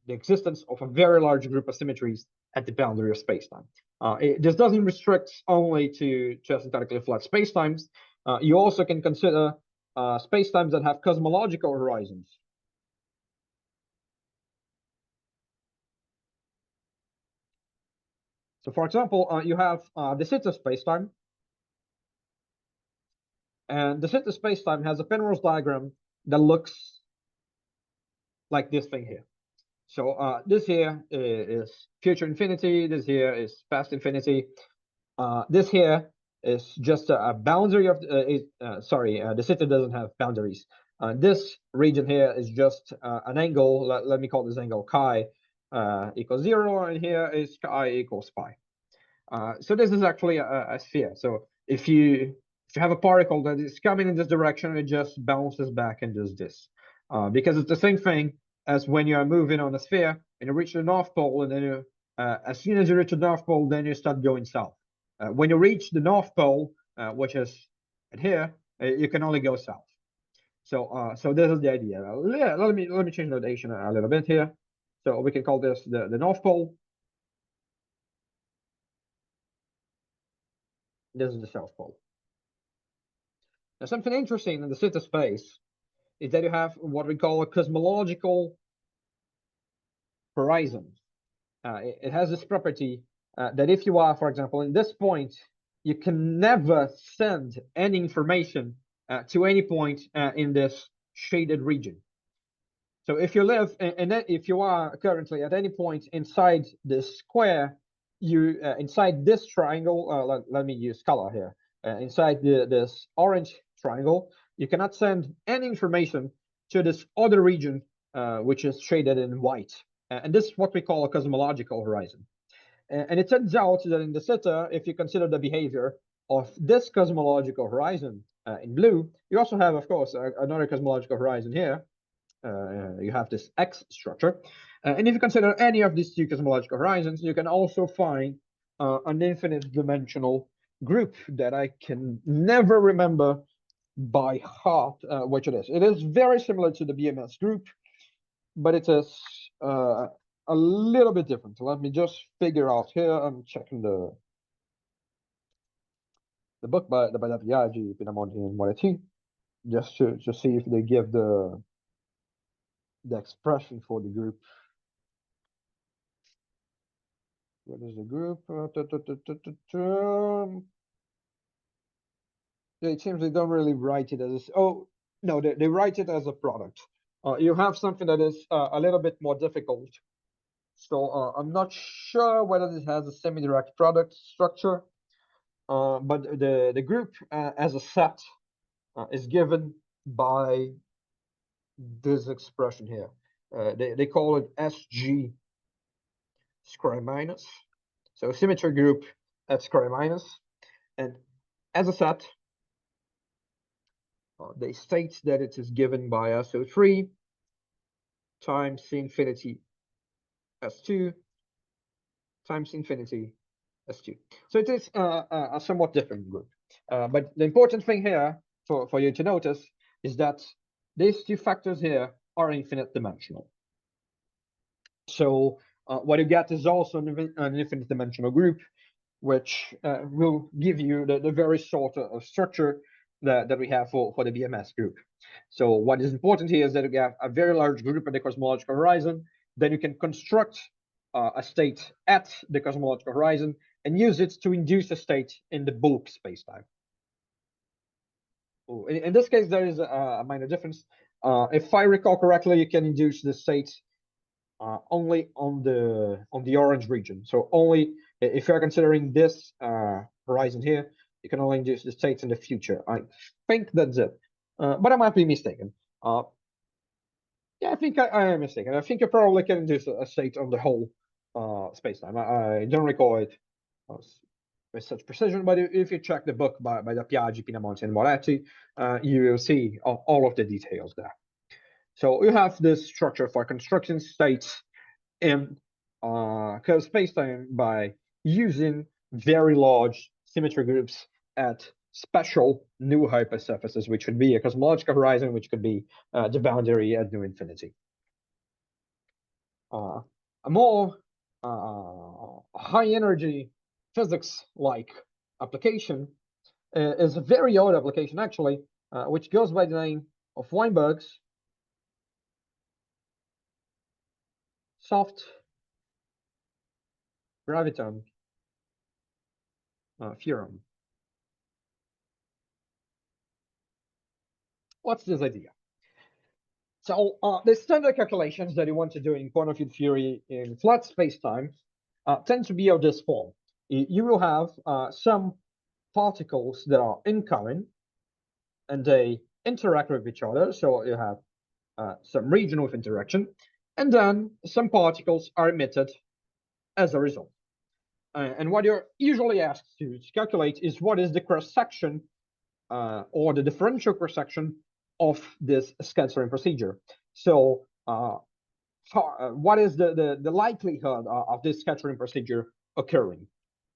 existence of a very large group of symmetries at the boundary of spacetime. This doesn't restrict only to asymptotically flat spacetimes. You also can consider spacetimes that have cosmological horizons. So, for example, you have the Sitter spacetime, and the Sitter spacetime has a Penrose diagram that looks like this thing here. So this here is future infinity. This here is past infinity. This here is just a boundary of the Sitter doesn't have boundaries. This region here is just an angle. Let me call this angle chi equals 0, and here is chi equals pi. So this is actually a sphere. So if you have a particle that is coming in this direction, it just bounces back and does this, because it's the same thing as when you are moving on a sphere and you reach the North Pole, and then you, as soon as you reach the North Pole, then you start going south. When you reach the North Pole, which is at here, you can only go south. So so this is the idea. Let me change notation a little bit here. So we can call this the North Pole. This is the South Pole. Now, something interesting in the Sitter space is that you have what we call a cosmological horizon. It has this property that if you are, for example, in this point, you can never send any information to any point in this shaded region. So if you live, and if you are currently at any point inside this square, you inside this triangle, let me use color here, inside this orange triangle, you cannot send any information to this other region, which is shaded in white. And this is what we call a cosmological horizon. And it turns out that in the Sitter, if you consider the behavior of this cosmological horizon in blue, you also have, of course, another cosmological horizon here. You have this X structure. And if you consider any of these two cosmological horizons, you can also find an infinite dimensional group that I can never remember by heart which it is. It is very similar to the BMS group, but it is a little bit different. Let me just figure out here. I'm checking the book by Aguiar de Pinamonti and Moretti, just to see if they give the expression for the group. What is the group? It seems they don't really write it as no, they write it as a product. You have something that is a little bit more difficult. So I'm not sure whether this has a semi-direct product structure, but the group as a set is given by this expression here. They call it SG square minus. So symmetry group at square minus. And as a set, they state that it is given by SO3 times C infinity S2 times infinity S2. So it is a somewhat different group. But the important thing here for you to notice is that these two factors here are infinite dimensional. So what you get is also an infinite dimensional group, which will give you the very sort of structure that we have for the BMS group. So what is important here is that you have a very large group at the cosmological horizon. Then you can construct a state at the cosmological horizon and use it to induce a state in the bulk spacetime. In this case, there is a minor difference. If I recall correctly, you can induce the state only on the orange region. So only if you're considering this horizon here, you can only induce the states in the future. I think that's it, but I might be mistaken. Yeah, I think I am mistaken. I think you probably can induce a state on the whole spacetime. I don't recall it with such precision, but if you check the book by the Piaggi, Pinamonti, and Moretti, you will see all of the details there. So you have this structure for constructing states in curved spacetime by using very large symmetry groups at special new hypersurfaces, which would be a cosmological horizon, which could be the boundary at new infinity. A more high energy physics-like application is a very old application, actually, which goes by the name of Weinberg's soft graviton theorem. What's this idea? So the standard calculations that you want to do in quantum field theory in flat spacetime tend to be of this form. You will have some particles that are incoming, and they interact with each other. So you have some region of interaction, and then some particles are emitted as a result. And what you're usually asked to calculate is what is the cross-section or the differential cross-section of this scattering procedure. So what is the likelihood of this scattering procedure occurring?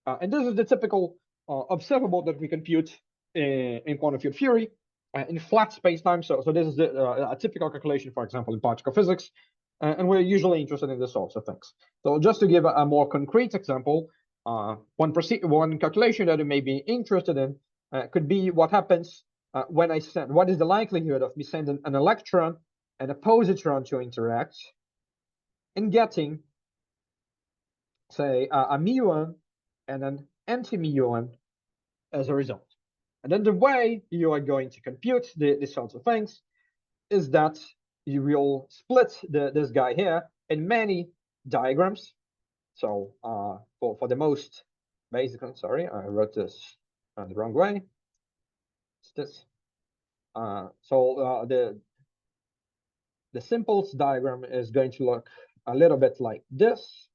And this is the typical observable that we compute in quantum field theory in flat spacetime. So this is a typical calculation, for example, in particle physics. And we're usually interested in this sorts of things. So just to give a more concrete example, one calculation that you may be interested in could be what happens when I send, what is the likelihood of me sending an electron and a positron to interact and getting, say, a muon and an anti-muon as a result. And then the way you are going to compute these sorts of things is that you will split this guy here in many diagrams. So for the most basic, sorry, I wrote this the wrong way. It's this. So the simplest diagram is going to look a little bit like this.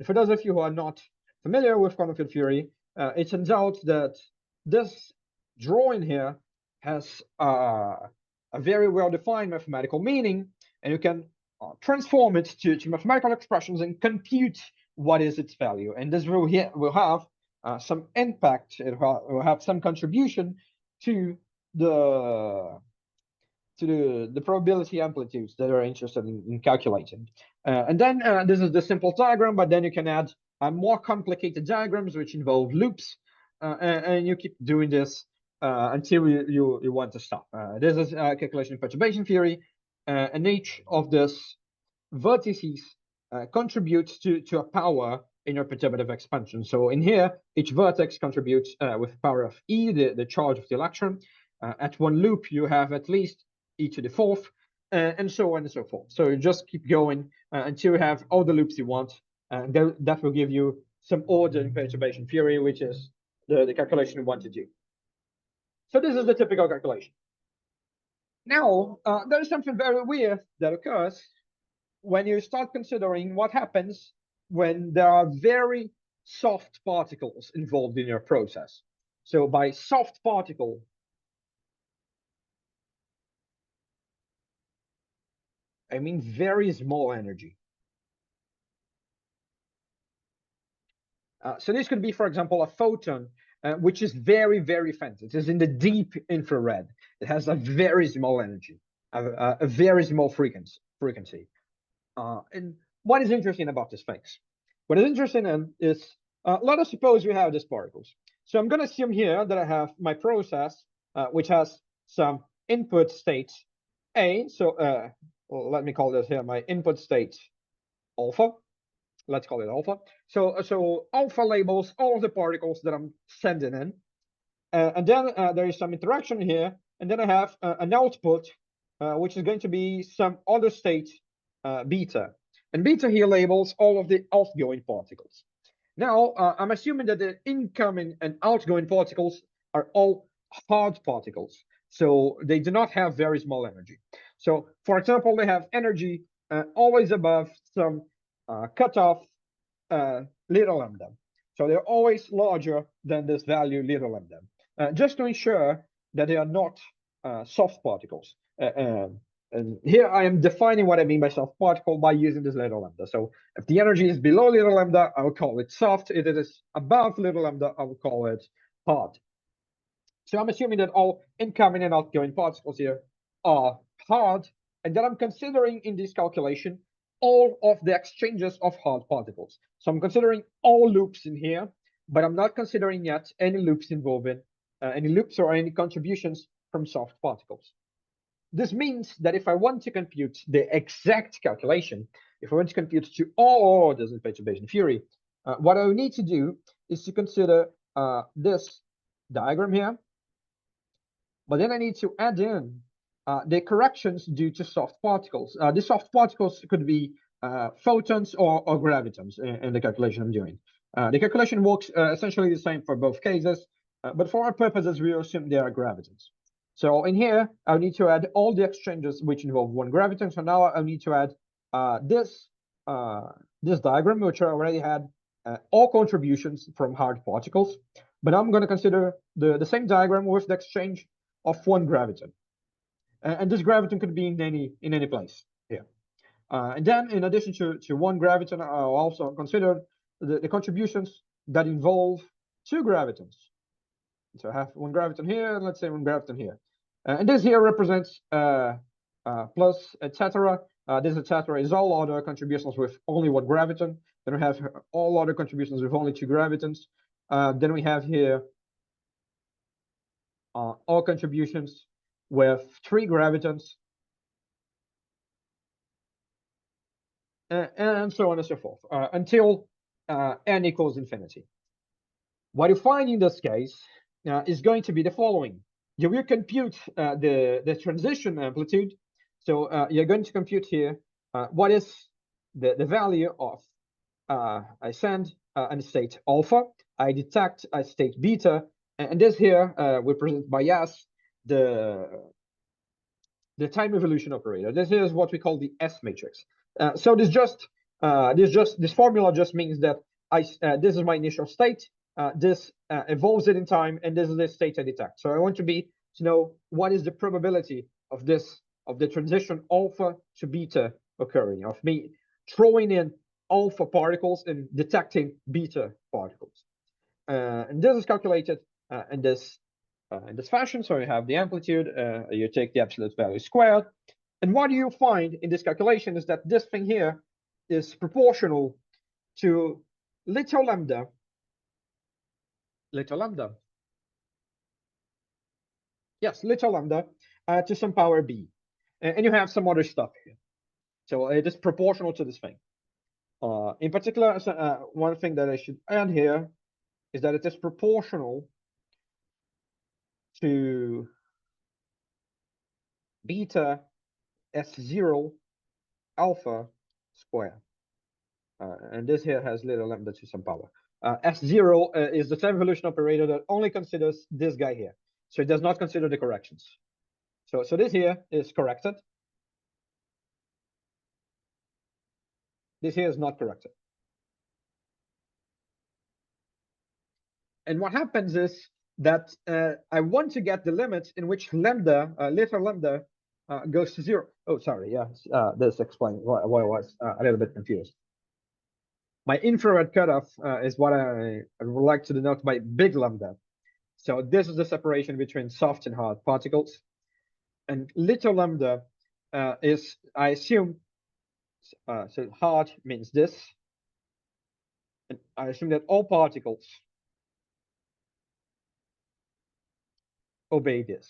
For those of you who are not familiar with quantum field theory, it turns out that this drawing here has a very well-defined mathematical meaning, and you can transform it to mathematical expressions and compute what is its value. And this will have some impact. It will have some contribution to the probability amplitudes that are interested in calculating. And then this is the simple diagram, but then you can add more complicated diagrams which involve loops, and you keep doing this until you want to stop. This is calculation perturbation theory, and each of these vertices contributes to a power in your perturbative expansion. So in here, each vertex contributes with the power of E, the charge of the electron. At one loop, you have at least e to the fourth, and so on and so forth. So you just keep going until you have all the loops you want, and that will give you some order in perturbation theory, which is the calculation you want to do. So this is the typical calculation. Now, there is something very weird that occurs when you start considering what happens when there are very soft particles involved in your process. So by soft particle, I mean very small energy. So this could be, for example, a photon, which is very, very faint. It is in the deep infrared. It has a very small energy, a very small frequency. And what is interesting about this things? What is interesting is, let us suppose we have these particles. So I'm going to assume here that I have my process, which has some input state A. So well, let me call this here my input state alpha. Let's call it alpha. So alpha labels all of the particles that I'm sending in. And then there is some interaction here. And then I have an output, which is going to be some other state beta. And beta here labels all of the outgoing particles. Now, I'm assuming that the incoming and outgoing particles are all hard particles. So they do not have very small energy. So, for example, they have energy always above some cutoff little lambda. So they're always larger than this value little lambda, just to ensure that they are not soft particles. And here I am defining what I mean by soft particle by using this little lambda. So if the energy is below little lambda, I will call it soft. If it is above little lambda, I will call it hard. So I'm assuming that all incoming and outgoing particles here are hard, and that I'm considering in this calculation all of the exchanges of hard particles. So I'm considering all loops in here, but I'm not considering yet any loops involving any loops or any contributions from soft particles. This means that if I want to compute the exact calculation, if I want to compute to all orders in perturbation theory, what I need to do is to consider this diagram here, but then I need to add in the corrections due to soft particles. The soft particles could be photons or gravitons in the calculation I'm doing. The calculation works essentially the same for both cases, but for our purposes, we assume they are gravitons. So in here, I need to add all the exchanges which involve one graviton. So now I need to add this diagram, which I already had all contributions from hard particles. But I'm going to consider the same diagram with the exchange of one graviton. And this graviton could be in any place here. And then in addition to one graviton, I'll also consider the contributions that involve two gravitons. So I have one graviton here, and let's say one graviton here. And this here represents plus, etc. This etc. is all other contributions with only one graviton. Then we have all other contributions with only two gravitons. Then we have here all contributions with three gravitons, and so on and so forth, until n equals infinity. What you find in this case is going to be the following. You will compute the transition amplitude. So you're going to compute here what is the value of I send a state alpha, I detect a state beta, and this here we present by S the time evolution operator. This is what we call the S matrix. So this formula just means that this is my initial state. This evolves it in time, and this is the state I detect. So I want to know what is the probability of the transition alpha to beta occurring, of me throwing in alpha particles and detecting beta particles. And this is calculated in this fashion. So you have the amplitude, you take the absolute value squared. And what you find in this calculation is that this thing here is proportional to little lambda. Yes, little lambda to some power b. And you have some other stuff here. So it is proportional to this thing. In particular, one thing that I should add here is that it is proportional to beta S0 alpha square. And this here has little lambda to some power. S0 is the time evolution operator that only considers this guy here. So it does not consider the corrections. So this here is corrected. This here is not corrected. And what happens is that I want to get the limit in which lambda, little lambda, goes to 0. Oh, sorry. Yeah, this explains why I was a little bit confused. My infrared cutoff is what I would like to denote by big lambda. So this is the separation between soft and hard particles. And little lambda is, I assume, so hard means this. And I assume that all particles obey this.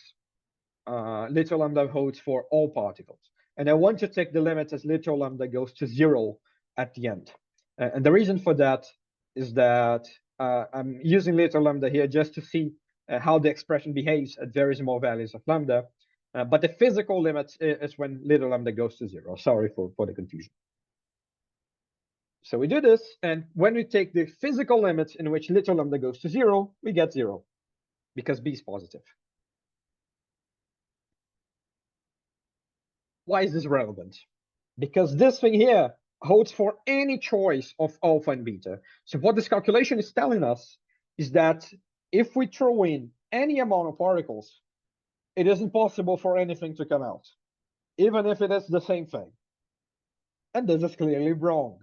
Little lambda holds for all particles. And I want to take the limit as little lambda goes to 0 at the end. And the reason for that is that I'm using little lambda here just to see how the expression behaves at very small values of lambda. But the physical limit is when little lambda goes to 0. Sorry for the confusion. So we do this, and when we take the physical limits in which little lambda goes to 0, we get 0, because b is positive. Why is this relevant? because this thing here holds for any choice of alpha and beta. So what this calculation is telling us is that if we throw in any amount of particles, it is impossible for anything to come out, even if it is the same thing. And this is clearly wrong,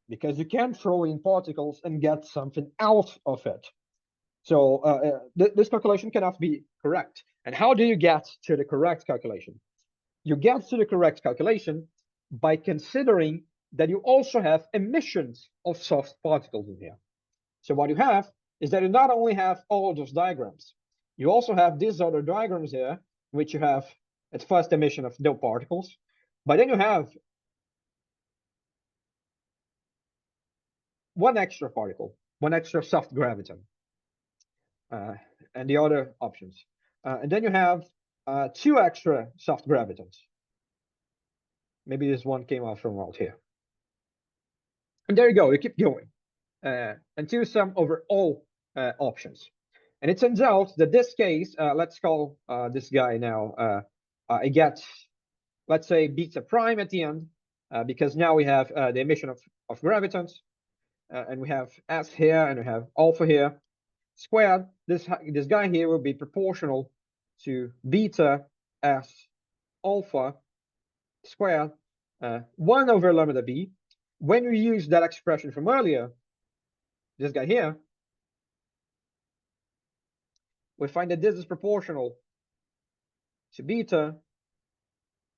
because you can't throw in particles and get something out of it. So this calculation cannot be correct. And how do you get to the correct calculation? You get to the correct calculation by considering that you also have emissions of soft particles in here. So what you have is that you not only have all of those diagrams, you also have these other diagrams here, which you have at first emission of no particles, but then you have one extra particle, one extra soft graviton, and the other options. And then you have two extra soft gravitons. Maybe this one came out from out here. And there you go, you keep going until sum over all options. And it turns out that this case, let's call this guy now, I get, let's say, beta prime at the end, because now we have the emission of gravitons, and we have S here, and we have alpha here, squared. This guy here will be proportional to beta S alpha squared 1 over lambda b. When we use that expression from earlier, this guy here, we find that this is proportional to beta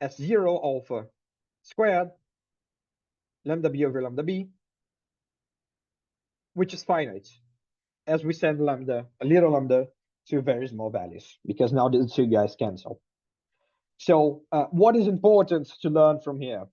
S0 alpha squared lambda b over lambda b, which is finite, as we send lambda, a little lambda, to very small values, because now the two guys cancel. So what is important to learn from here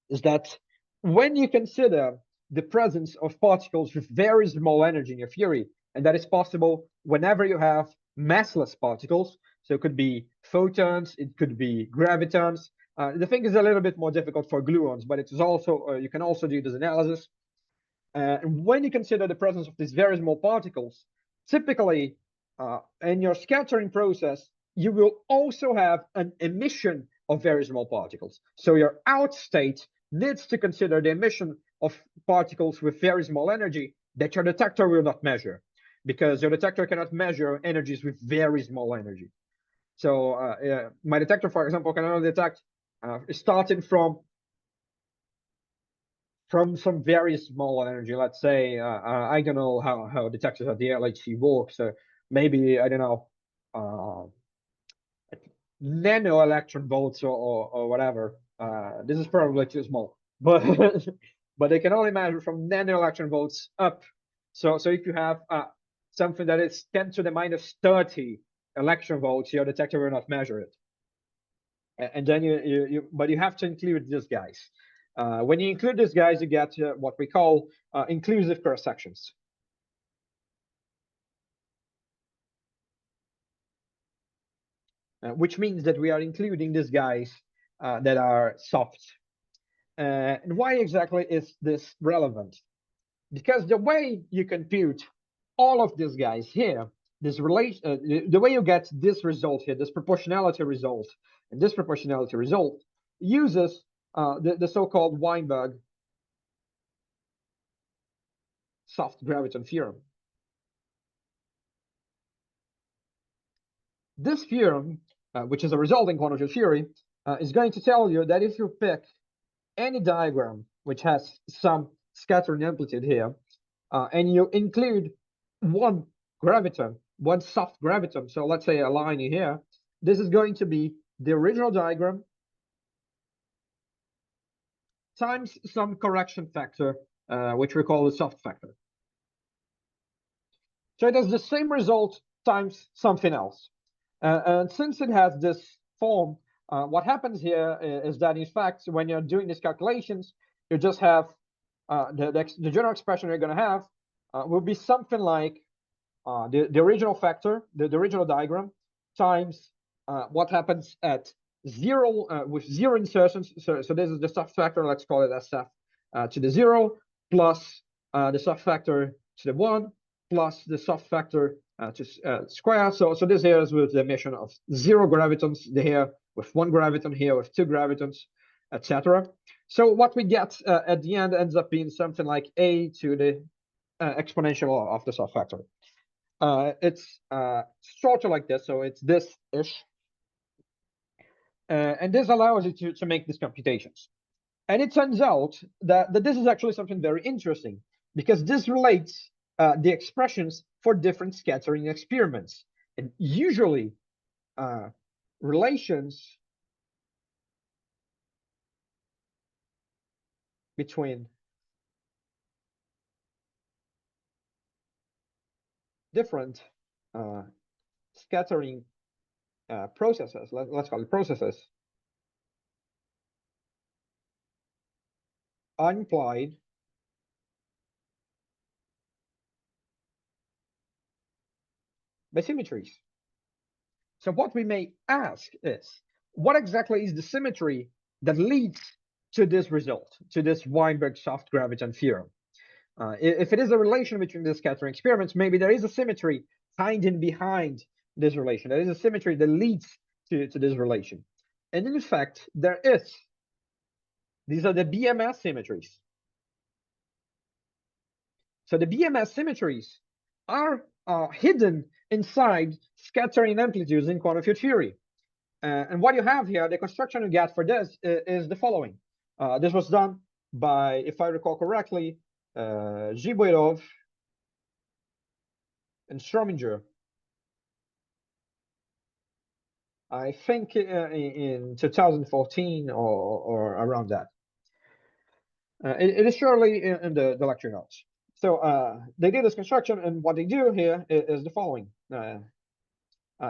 is that when you consider the presence of particles with very small energy in your theory, and that is possible whenever you have massless particles, so it could be photons, it could be gravitons. The thing is a little bit more difficult for gluons, but it is also, you can also do this analysis. And when you consider the presence of these very small particles, typically in your scattering process, you will also have an emission of very small particles. So your out state needs to consider the emission of particles with very small energy that your detector will not measure, because your detector cannot measure energies with very small energy. So my detector, for example, can only detect starting from some very small energy. Let's say I don't know how detectors at the LHC work, so maybe I don't know nano electron volts or whatever. This is probably too small, but but they can only measure from nano electron volts up. So if you have something that is 10 to the minus 30 electron volts, your detector will not measure it. And then but you have to include these guys. When you include these guys, you get what we call inclusive cross sections. Which means that we are including these guys that are soft. And why exactly is this relevant? Because the way you compute all of these guys here, this relation, the way you get this result here, this proportionality result, and this proportionality result uses the so-called Weinberg soft graviton theorem. This theorem, which is a result in quantum theory, is going to tell you that if you pick any diagram which has some scattering amplitude here, and you include one graviton, one soft graviton, so let's say a line here, this is going to be the original diagram times some correction factor, which we call the soft factor. So it has the same result times something else. And since it has this form, what happens here is that, in fact, when you're doing these calculations, you just have the general expression you're going to have will be something like the original factor, the original diagram, times what happens at zero with zero insertions. So this is the soft factor, let's call it SF to the 0, plus the soft factor to the 1, plus the soft factor to square. So this here is with the emission of 0 gravitons here, with 1 graviton here, with 2 gravitons. etc. So what we get at the end ends up being something like a to the exponential of the soft factor. It's sort of like this, so it's this-ish. And this allows you to make these computations. And it turns out that this is actually something very interesting, because this relates the expressions for different scattering experiments. And usually relations between different scattering processes, let's call it processes, are implied by symmetries. So what we may ask is, what exactly is the symmetry that leads to this result, to this Weinberg soft graviton theorem? If it is a relation between the scattering experiments, maybe there is a symmetry hiding behind this relation. There is a symmetry that leads to this relation. And in fact, there is. These are the BMS symmetries. So the BMS symmetries are hidden inside scattering amplitudes in quantum field theory. And what you have here, the construction you get for this is the following. This was done by, if I recall correctly, Zhiboirov and Strominger. I think in 2014 or around that. It is surely in the lecture notes. So they did this construction, and what they do here is the following.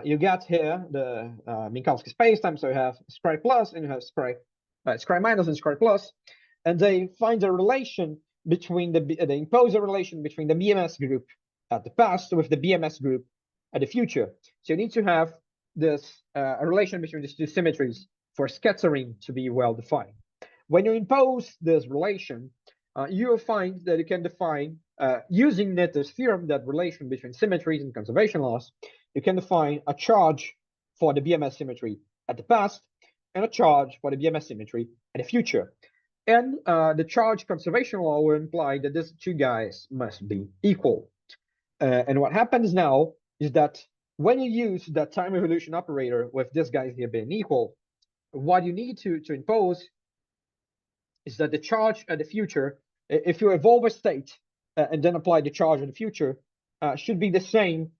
You get here the Minkowski spacetime, so you have square plus and you have square minus and square plus, and they find a relation between they impose a relation between the BMS group at the past with the BMS group at the future. So you need to have this a relation between these two symmetries for scattering to be well defined. When you impose this relation, you will find that you can define, using Netter's theorem, that relation between symmetries and conservation laws, you can define a charge for the BMS symmetry at the past and a charge for the BMS symmetry at the future. And the charge conservation law will imply that these two guys must be equal. And what happens now is that when you use that time evolution operator with this guy here being equal, what you need to impose is that the charge at the future, if you evolve a state and then apply the charge in the future, should be the same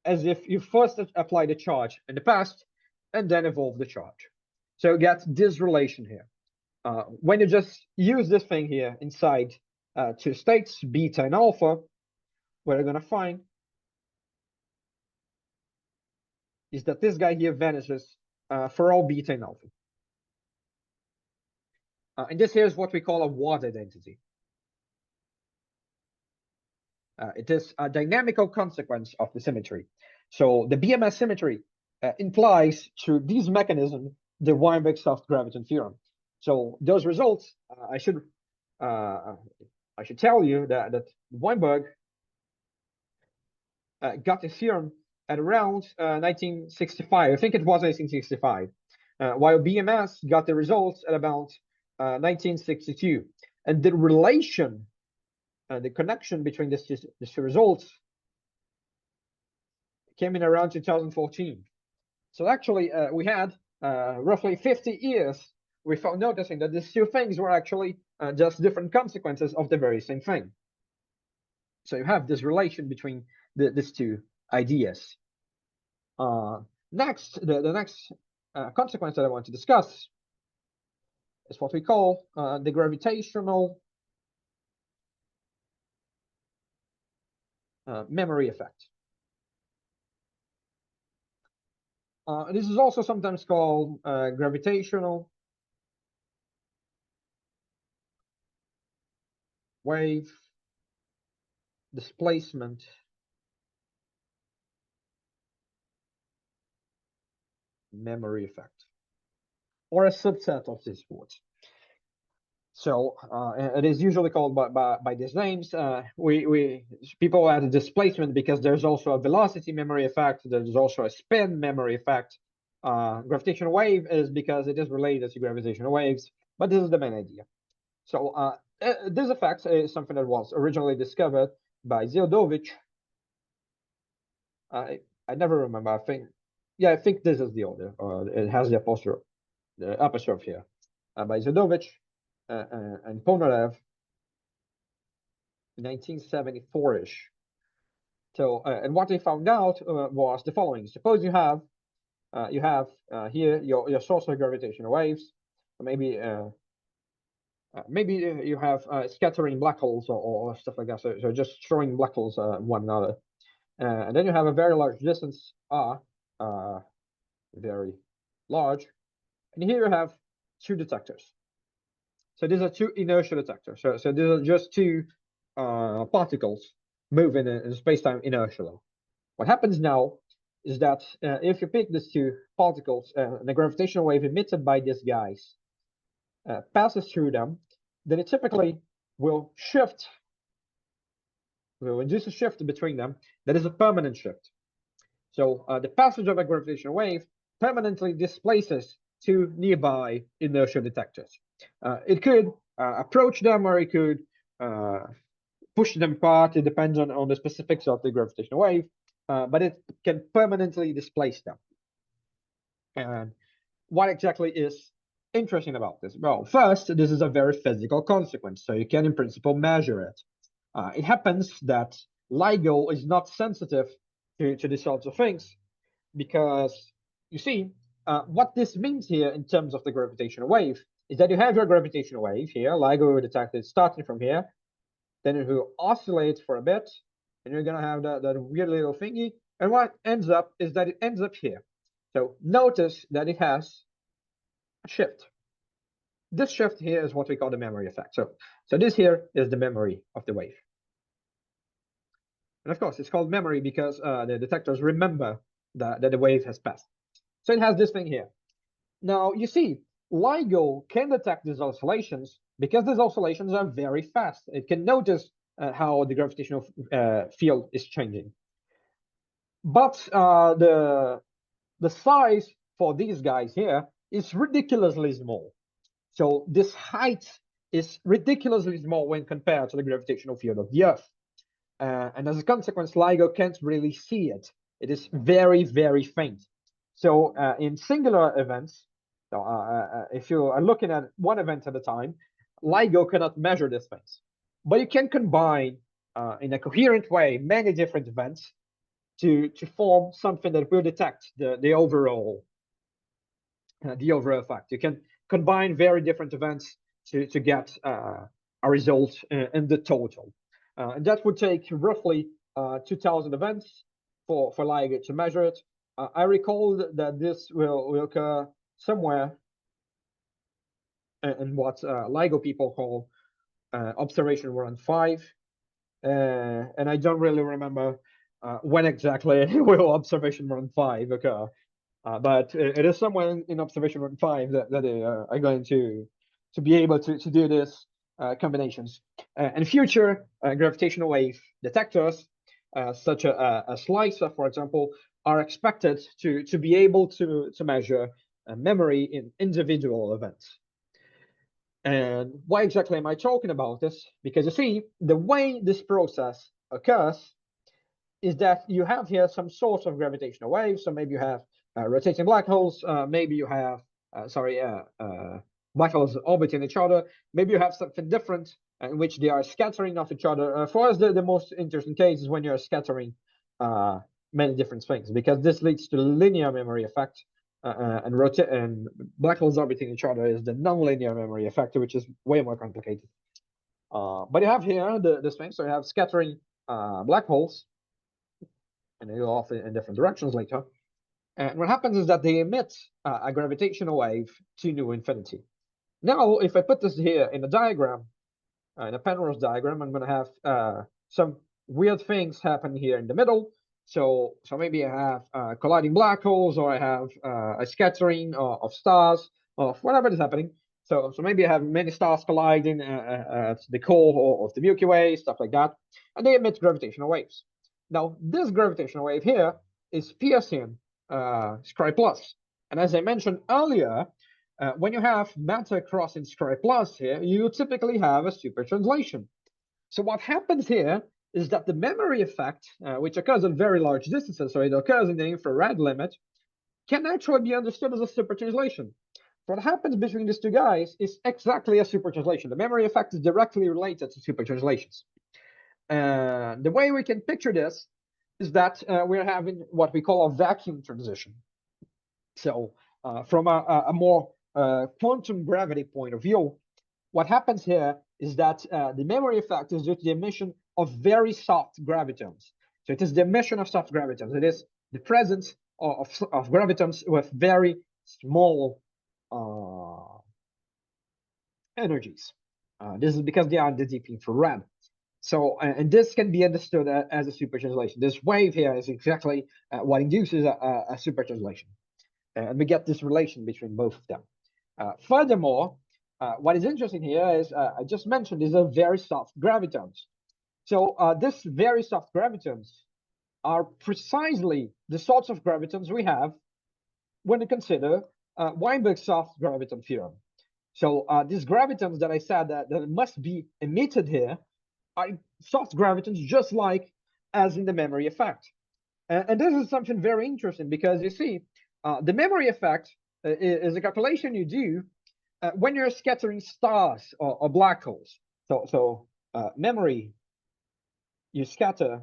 as if you first apply the charge in the past and then evolve the charge. So you get this relation here. When you just use this thing here inside two states, beta and alpha, what you're going to find is that this guy here vanishes for all beta and alpha. And this here is what we call a Watt identity. It is a dynamical consequence of the symmetry. So the BMS symmetry implies through these mechanisms the Weinberg soft graviton theorem. So those results, I should tell you that Weinberg got the theorem at around 1965. I think it was 1965, while BMS got the results at about 1962. And the relation, the connection between these two results came in around 2014. So actually, we had roughly 50 years without noticing that these two things were actually just different consequences of the very same thing. So you have this relation between these two ideas. Next, the next consequence that I want to discuss is what we call the gravitational memory effect. This is also sometimes called gravitational wave displacement memory effect, or a subset of these words. So it is usually called by these names. People add displacement because there's also a velocity memory effect. There's also a spin memory effect. Gravitational wave is because it is related to gravitational waves. but this is the main idea. So this effect is something that was originally discovered by Zildovich. I never remember. I think this is the order. It has the apostrophe here, by Zildovich and Ponorev, 1974-ish. So and what they found out was the following: suppose you have here your source of gravitational waves, maybe you have scattering black holes or stuff like that. So just throwing black holes one another, and then you have a very large distance r, very large, and here you have two detectors. So these are two inertial detectors. So these are just two particles moving in space-time inertially. What happens now is that if you pick these two particles, the gravitational wave emitted by these guys passes through them, then it typically will induce a shift between them that is a permanent shift. So the passage of a gravitational wave permanently displaces two nearby inertial detectors. It could approach them, or it could push them apart. It depends on the specifics of the gravitational wave, but it can permanently displace them. And what exactly is interesting about this? Well, first, this is a very physical consequence, so you can, in principle, measure it. It happens that LIGO is not sensitive to these sorts of things because, you see, what this means here in terms of the gravitational wave is that you have your gravitational wave here, LIGO detected starting from here, then it will oscillate for a bit, and you're going to have that weird little thingy, and what ends up is that it ends up here. So notice that it has a shift. This shift here is what we call the memory effect. So this here is the memory of the wave. And of course, it's called memory because the detectors remember that the wave has passed. So it has this thing here. Now, you see, LIGO can detect these oscillations because these oscillations are very fast. It can notice how the gravitational field is changing. But the size for these guys here is ridiculously small. So this height is ridiculously small when compared to the gravitational field of the Earth. And as a consequence, LIGO can't really see it. It is very, very faint. So in singular events, if you are looking at one event at a time, LIGO cannot measure these things. But you can combine in a coherent way many different events to form something that will detect the overall effect. You can combine very different events to get a result in the total. And that would take roughly 2,000 events for LIGO to measure it. I recall that this will occur somewhere in what LIGO people call observation run 5. And I don't really remember when exactly will observation run 5 occur. But it is somewhere in observation run 5 that they are going to be able to do this combinations. And future gravitational wave detectors, such a slicer, for example, are expected to be able to measure memory in individual events. And why exactly am I talking about this? Because you see, the way this process occurs is that you have here some source of gravitational waves. So maybe you have rotating black holes. Maybe you have, black holes orbiting each other. Maybe you have something different in which they are scattering off each other. For us, the most interesting case is when you're scattering many different things, because this leads to the linear memory effect. And black holes orbiting each other is the nonlinear memory effect, which is way more complicated. But you have here this thing. So you have scattering black holes, and they go off in different directions later. And what happens is that they emit a gravitational wave to new infinity. Now, if I put this here in a diagram, in a Penrose diagram, I'm going to have some weird things happen here in the middle. So maybe I have colliding black holes, or I have a scattering of stars, or whatever is happening. So maybe I have many stars colliding at the core of the Milky Way, stuff like that, and they emit gravitational waves. Now, this gravitational wave here is piercing Scribe plus. And as I mentioned earlier, when you have matter crossing Scribe plus here, you typically have a super translation. So what happens here is that the memory effect, which occurs at very large distances, so it occurs in the infrared limit, can actually be understood as a super translation. What happens between these two guys is exactly a super translation. The memory effect is directly related to super translations. The way we can picture this is that we're having what we call a vacuum transition. So from a more quantum gravity point of view, what happens here is that the memory effect is due to the emission of very soft gravitons. So it is the emission of soft gravitons. It is the presence of gravitons with very small energies. This is because they are in the deep infrared. So, and this can be understood as a super translation. This wave here is exactly what induces a super translation. And we get this relation between both of them. Furthermore, what is interesting here is, I just mentioned, these are very soft gravitons. So these very soft gravitons are precisely the sorts of gravitons we have when you consider Weinberg's soft graviton theorem. So these gravitons that I said that must be emitted here are soft gravitons, just like as in the memory effect. And this is something very interesting because you see, the memory effect is a calculation you do when you're scattering stars or black holes. So memory, you scatter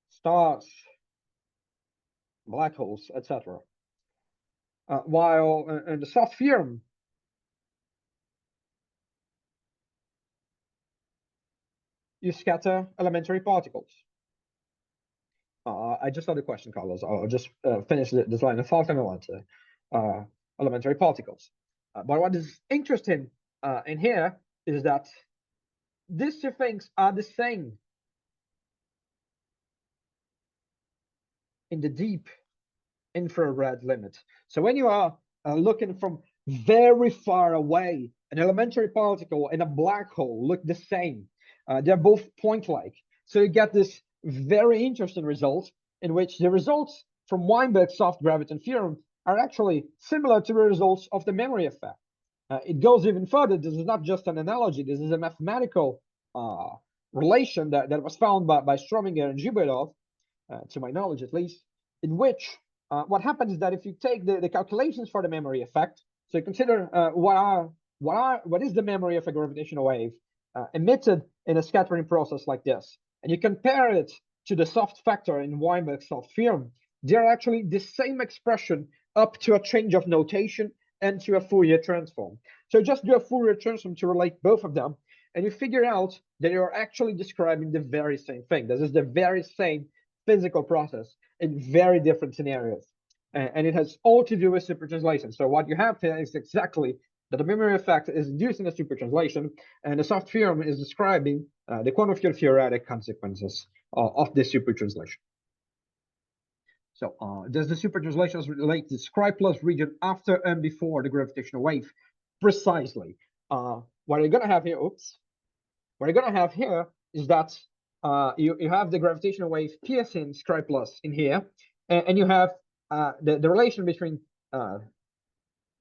stars, black holes, etc. While in the soft theorem, you scatter elementary particles. I just saw the question, Carlos. I'll just finish this line of thought and I'll answer. Elementary particles. But what is interesting in here is that these two things are the same in the deep infrared limit. So when you are looking from very far away, an elementary particle and a black hole look the same. They're both point-like. So you get this very interesting result in which the results from Weinberg's soft graviton theorem are actually similar to the results of the memory effect. It goes even further. This is not just an analogy. This is a mathematical relation that was found by Strominger and Zhibedov, to my knowledge at least, in which what happens is that if you take the calculations for the memory effect, so you consider what is the memory of a gravitational wave emitted in a scattering process like this, and you compare it to the soft factor in Weinberg's soft theorem, they're actually the same expression up to a change of notation and to a Fourier transform. So just do a Fourier transform to relate both of them, and you figure out that you're actually describing the very same thing. This is the very same physical process in very different scenarios. And it has all to do with super translation. So what you have here is exactly that the memory effect is inducing a super translation, and the soft theorem is describing the quantum field theoretic consequences of this super translation. So does the super translations relate to Scribe plus region after and before the gravitational wave? Precisely. What you're going to have here, what you're going to have here is that you have the gravitational wave piercing Scribe plus in here, and you have the relation between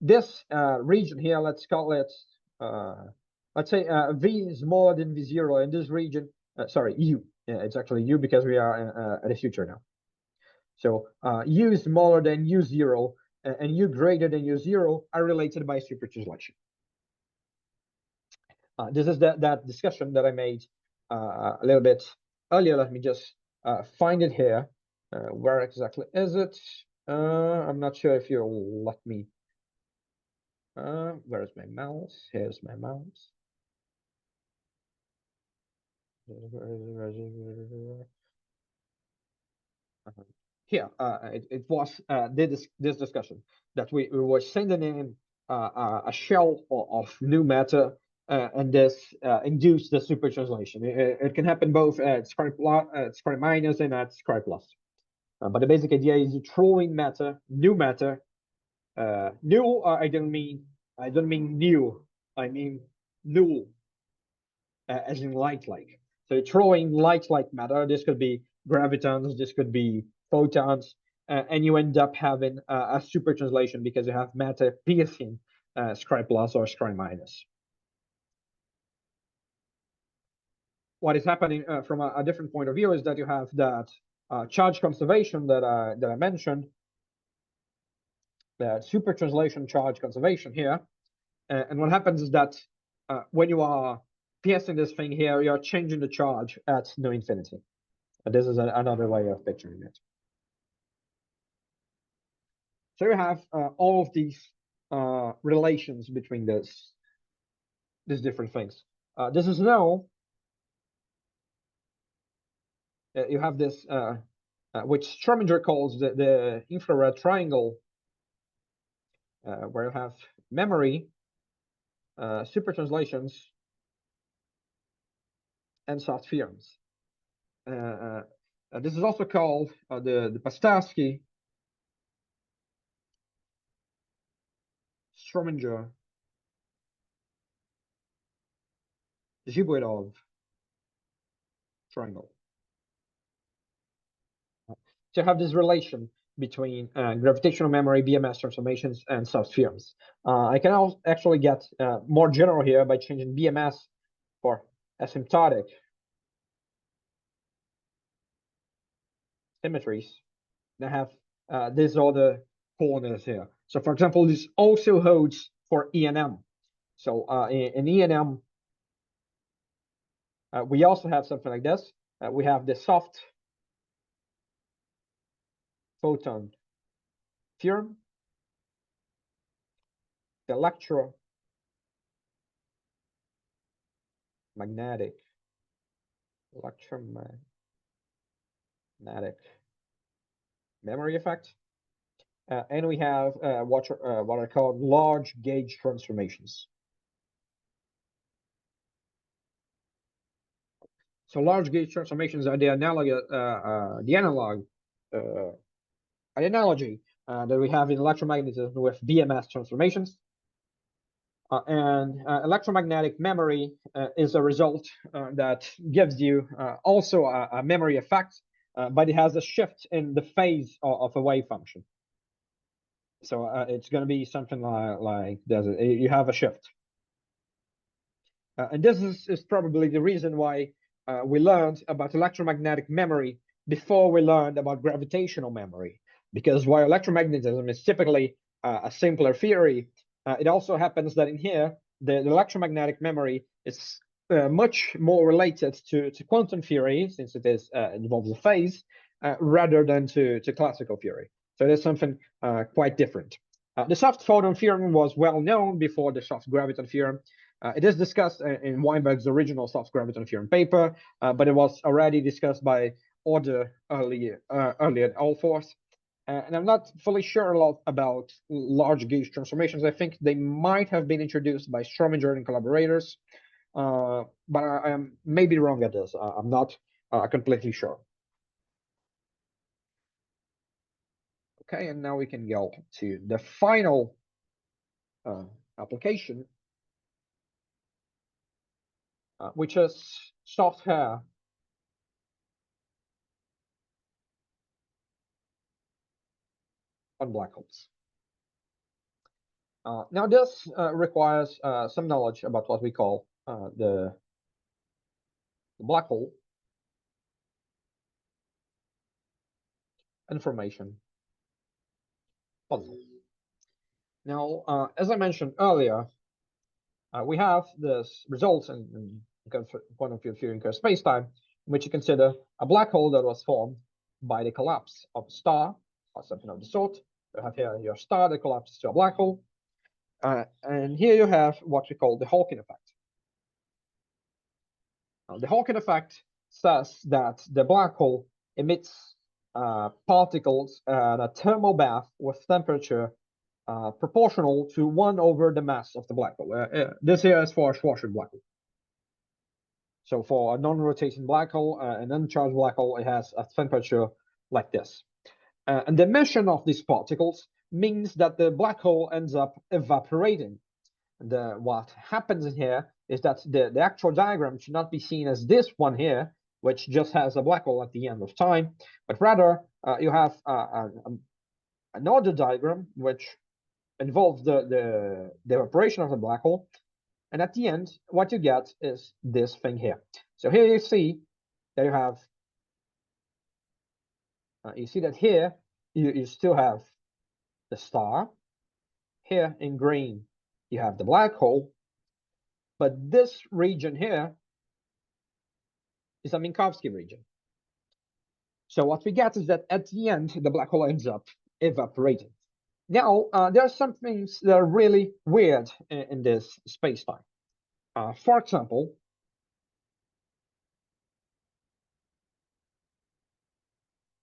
this region here, let's call it, let's say V is smaller than V0 in this region, sorry, U. Yeah, it's actually U because we are at the future now. So U is smaller than U0 and U greater than U0 are related by super translation. This is that discussion that I made a little bit earlier. Let me just find it here. Where exactly is it? I'm not sure if you'll let me. Where's my mouse? Here's my mouse. Here, it was this discussion that we were sending in a shell of new matter, and this induced the super translation. It can happen both at square minus and at square plus. But the basic idea is throwing matter, new matter. New, I don't mean new. I mean new, as in light-like. So throwing light-like matter. This could be gravitons. This could be photons. and you end up having a super translation because you have matter piercing scry plus or scry minus. What is happening from a different point of view is that you have that charge conservation that I mentioned, the super translation charge conservation here. And what happens is that when you are piercing this thing here, you're changing the charge at no infinity. And this is another way of picturing it. So you have all of these relations between these different things. This is now, you have this, which Strominger calls the infrared triangle, where you have memory, super translations, and soft theorems. This is also called the Pastarsky Strominger Zhibudov triangle. So you have this relation between gravitational memory, BMS transformations, and soft theorems. I can also actually get more general here by changing BMS for asymptotic symmetries. I have these other corners here. So for example, this also holds for ENM. So in ENM, we also have something like this. We have the soft photon theorem, the electromagnetic memory effect, and we have what are called large gauge transformations. So large gauge transformations are the analogy that we have in electromagnetism with BMS transformations. And electromagnetic memory is a result that gives you also a memory effect, but it has a shift in the phase of a wave function. So it's going to be something like this. You have a shift. And this is probably the reason why we learned about electromagnetic memory before we learned about gravitational memory. Because while electromagnetism is typically a simpler theory, it also happens that in here, the electromagnetic memory is much more related to quantum theory, since it involves a phase, rather than to classical theory. So there's something quite different. The soft photon theorem was well known before the soft graviton theorem. It is discussed in Weinberg's original soft graviton theorem paper, but it was already discussed by other earlier authors. And I'm not fully sure a lot about large gauge transformations. I think they might have been introduced by Strominger and collaborators, but I am maybe wrong at this. I'm not completely sure. Okay, and now we can go to the final application, which is soft hair on black holes. Now this requires some knowledge about what we call the black hole information puzzle. Now, as I mentioned earlier, we have this results in quantum field theory in spacetime, in which you consider a black hole that was formed by the collapse of a star or something of the sort. You have here your star that collapses to a black hole. And here you have what we call the Hawking effect. The Hawking effect says that the black hole emits particles at a thermal bath with temperature proportional to 1 over the mass of the black hole. This here is for a Schwarzschild black hole. So for a non-rotating black hole, an uncharged black hole, it has a temperature like this. And the emission of these particles means that the black hole ends up evaporating. What happens in here is that the actual diagram should not be seen as this one here, which just has a black hole at the end of time, but rather you have another diagram which involves the evaporation of the black hole. And at the end, what you get is this thing here. So here you see that you see that here you still have the star. Here in green, you have the black hole. But this region here is a Minkowski region. So what we get is that at the end, the black hole ends up evaporating. Now, there are some things that are really weird in this space-time. For example,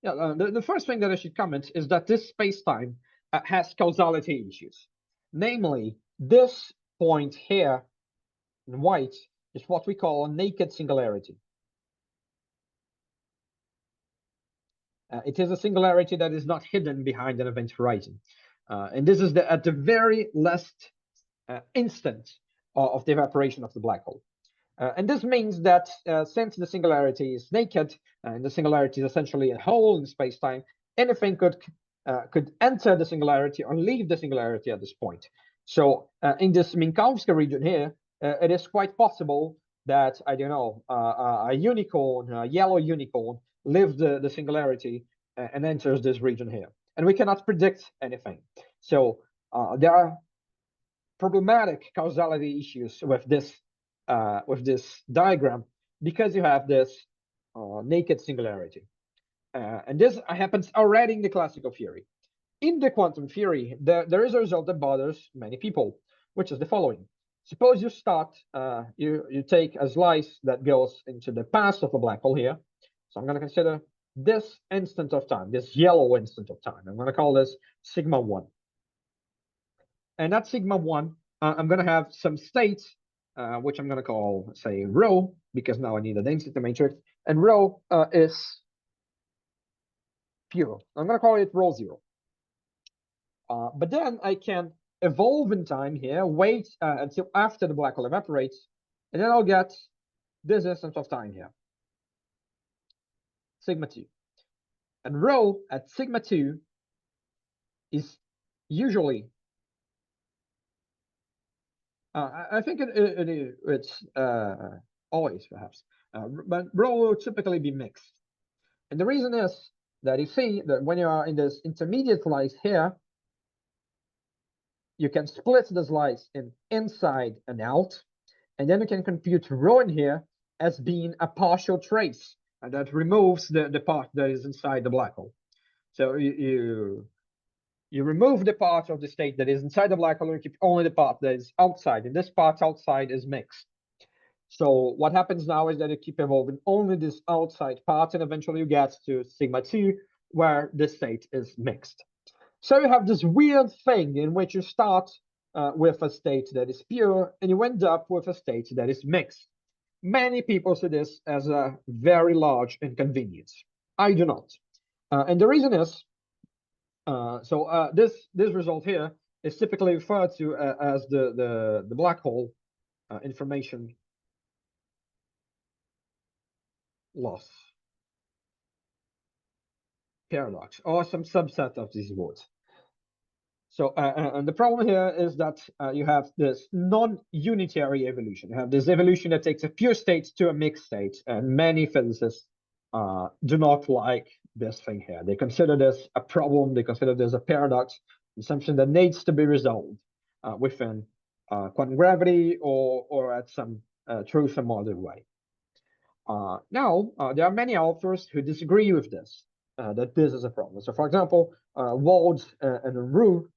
the first thing that I should comment is that this space-time has causality issues. Namely, this point here in white is what we call a naked singularity. It is a singularity that is not hidden behind an event horizon. And this is at the very last instant of the evaporation of the black hole. And this means that since the singularity is naked, and the singularity is essentially a hole in space-time, anything could enter the singularity or leave the singularity at this point. So in this Minkowski region here, it is quite possible that, I don't know, a unicorn, a yellow unicorn, leaves the singularity and enters this region here. And we cannot predict anything. So there are problematic causality issues with this diagram because you have this naked singularity. And this happens already in the classical theory. In the quantum theory, there is a result that bothers many people, which is the following. Suppose you start, you take a slice that goes into the path of a black hole here. So I'm going to consider this instant of time, this yellow instant of time. I'm going to call this sigma 1. And at sigma 1, I'm going to have some states, which I'm going to call, say, rho, because now I need a density matrix. And rho is pure. I'm going to call it rho 0. But then I can evolve in time here, wait until after the black hole evaporates, and then I'll get this instant of time here, sigma 2. And rho at sigma 2 is usually, I think it's always perhaps, but rho will typically be mixed. And the reason is that you see that when you are in this intermediate slice here, you can split the slice in inside and out, and then you can compute rho in here as being a partial trace, and that removes the part that is inside the black hole. So you remove the part of the state that is inside the black hole and keep only the part that is outside, and this part outside is mixed. So what happens now is that you keep evolving only this outside part, and eventually you get to sigma 2, where the state is mixed. So you have this weird thing in which you start with a state that is pure, and you end up with a state that is mixed. Many people see this as a very large inconvenience. I do not. And the reason is, this result here is typically referred to as the black hole information loss paradox, or some subset of these words. So and the problem here is that you have this non-unitary evolution. You have this evolution that takes a pure state to a mixed state, and many physicists do not like this thing here. They consider this a problem. They consider this a paradox, something that needs to be resolved within quantum gravity or at some through some other way. Now, there are many authors who disagree with this, that this is a problem. So, for example, Wald and Roux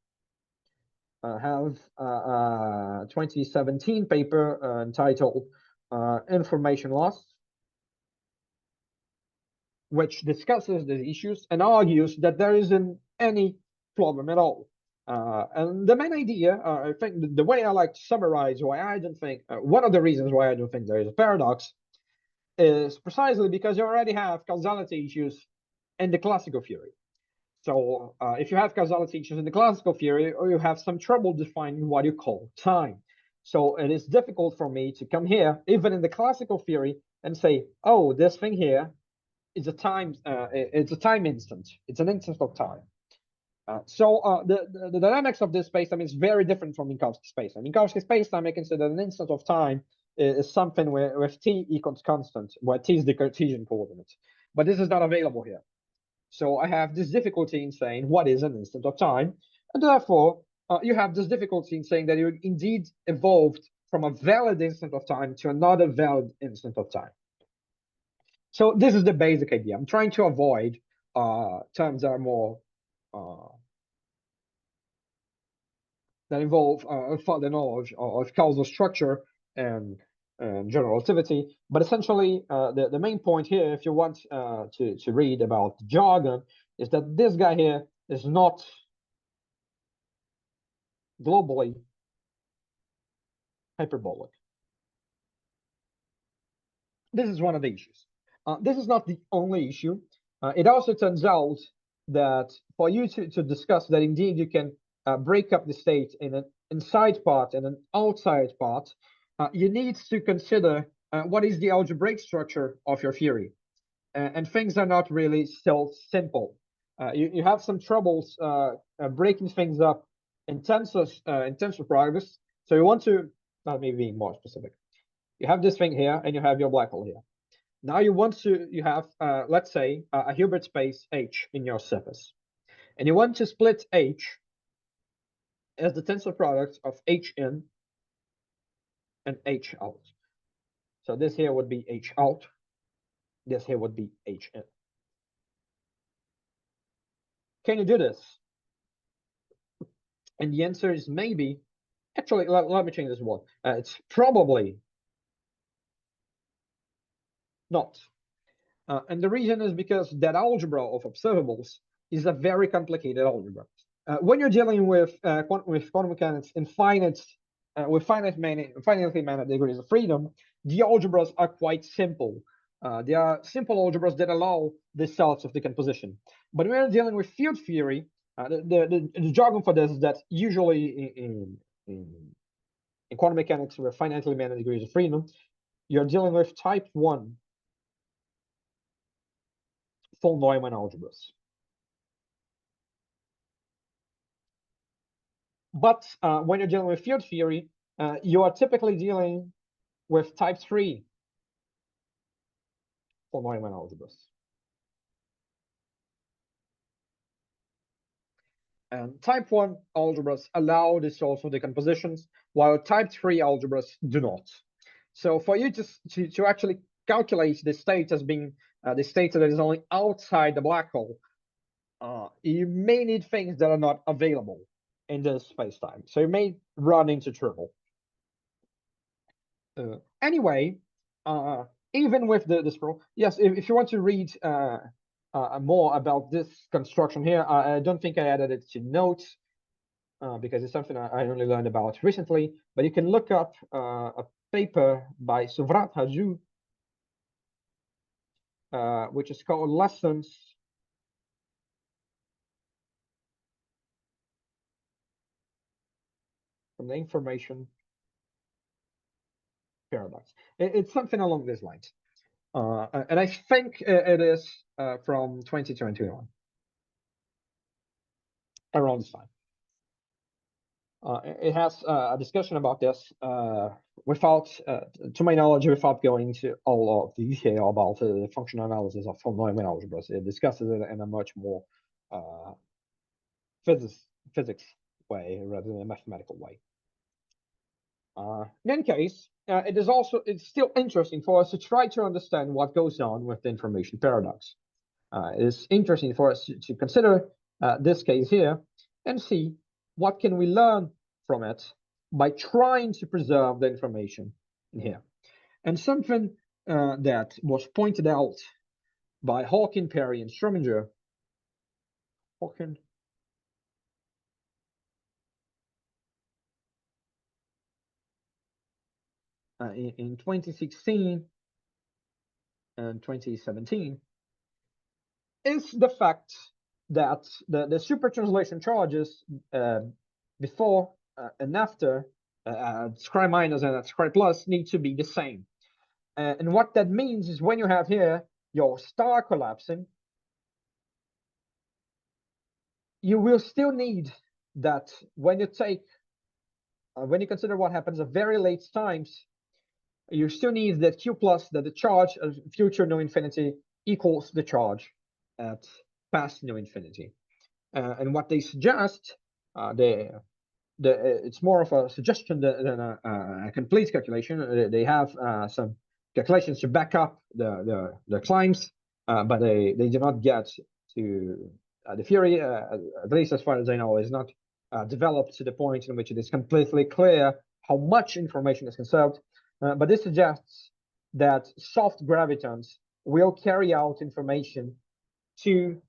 have a 2017 paper entitled Information Loss, which discusses the issues and argues that there isn't any problem at all. And the main idea, I think the way I like to summarize why I don't think, one of the reasons why I don't think there is a paradox is precisely because you already have causality issues in the classical theory. So if you have causality issues in the classical theory, or you have some trouble defining what you call time. So it is difficult for me to come here, even in the classical theory, and say, oh, this thing here is a time, it's a time instant. It's an instant of time. So the dynamics of this spacetime is very different from Minkowski spacetime. Minkowski spacetime, I consider an instant of time is something with t equals constant, where t is the Cartesian coordinate. But this is not available here. So I have this difficulty in saying what is an instant of time. And therefore, you have this difficulty in saying that you indeed evolved from a valid instant of time to another valid instant of time. So this is the basic idea. I'm trying to avoid terms that are more that involve further knowledge of causal structure and general relativity. But essentially, the main point here, if you want to read about jargon, is that this guy here is not globally hyperbolic. This is one of the issues. This is not the only issue. It also turns out that for you to discuss that indeed you can break up the state in an inside part and an outside part, you need to consider what is the algebraic structure of your theory. And things are not really so simple. You have some troubles breaking things up in tensor products. So you want to, maybe being more specific. You have this thing here, and you have your black hole here. Now you have, let's say, a Hilbert space H in your surface. And you want to split H as the tensor product of H in and H out. So this here would be H out. This here would be H in. Can you do this? And the answer is maybe. Actually, let me change this one. It's probably not. And the reason is because that algebra of observables is a very complicated algebra. When you're dealing with quantum mechanics in with finitely many degrees of freedom, the algebras are quite simple. They are simple algebras that allow this sorts of decomposition. But when you're dealing with field theory, the jargon for this is that usually in quantum mechanics with finitely many degrees of freedom, you're dealing with type 1 von Neumann algebras. But when you're dealing with field theory, you are typically dealing with type 3 von Neumann algebras. And type 1 algebras allow this sort of decompositions, while type 3 algebras do not. So for you to actually calculate the state as being the state that is only outside the black hole, you may need things that are not available in this space-time. So you may run into trouble. Anyway, even with this problem, yes, if you want to read more about this construction here, I don't think I added it to notes because it's something I only learned about recently, but you can look up a paper by Suvrat Haju, which is called Lessons from the Information Paradox. It's something along these lines. And I think it is from 2021, around this time. It has a discussion about this without, to my knowledge, without going into all of the detail about the functional analysis of von Neumann algebras. It discusses it in a much more physics way rather than a mathematical way. In any case, it's still interesting for us to try to understand what goes on with the information paradox. It's interesting for us to consider this case here and see what can we learn from it by trying to preserve the information in here. And something that was pointed out by Hawking, Perry, and Strominger. Hawking. In 2016 and 2017 is the fact that the super translation charges before and after at square minus and at square plus need to be the same. And what that means is when you have here your star collapsing, you will still need that when you take, when you consider what happens at very late times, you still need that Q plus, that the charge of future no infinity equals the charge at past no infinity. And what they suggest, it's more of a suggestion than a complete calculation. They have some calculations to back up the claims, but they do not get to the theory, at least as far as I know, is not developed to the point in which it is completely clear how much information is conserved. But this suggests that soft gravitons will carry out information to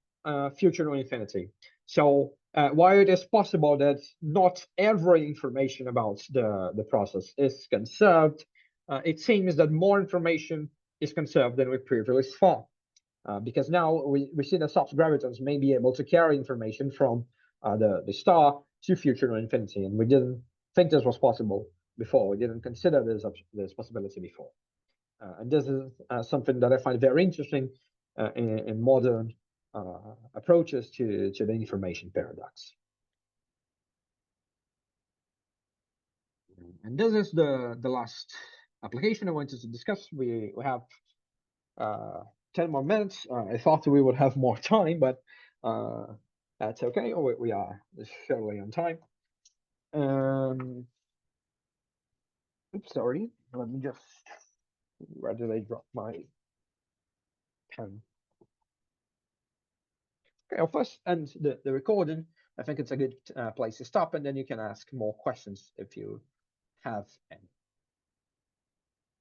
future no infinity. So while it is possible that not every information about the process is conserved, it seems that more information is conserved than we previously thought. Because now we see that soft gravitons may be able to carry information from the star to future no infinity. And we didn't think this was possible before. We didn't consider this possibility before. And this is something that I find very interesting in modern approaches to the information paradox. And this is the last application I wanted to discuss. We have 10 more minutes. I thought we would have more time, but that's okay. We are surely on time. Oops, sorry. Let me just, where did I drop my pen? Okay, I'll first end the recording. I think it's a good place to stop, and then you can ask more questions if you have any.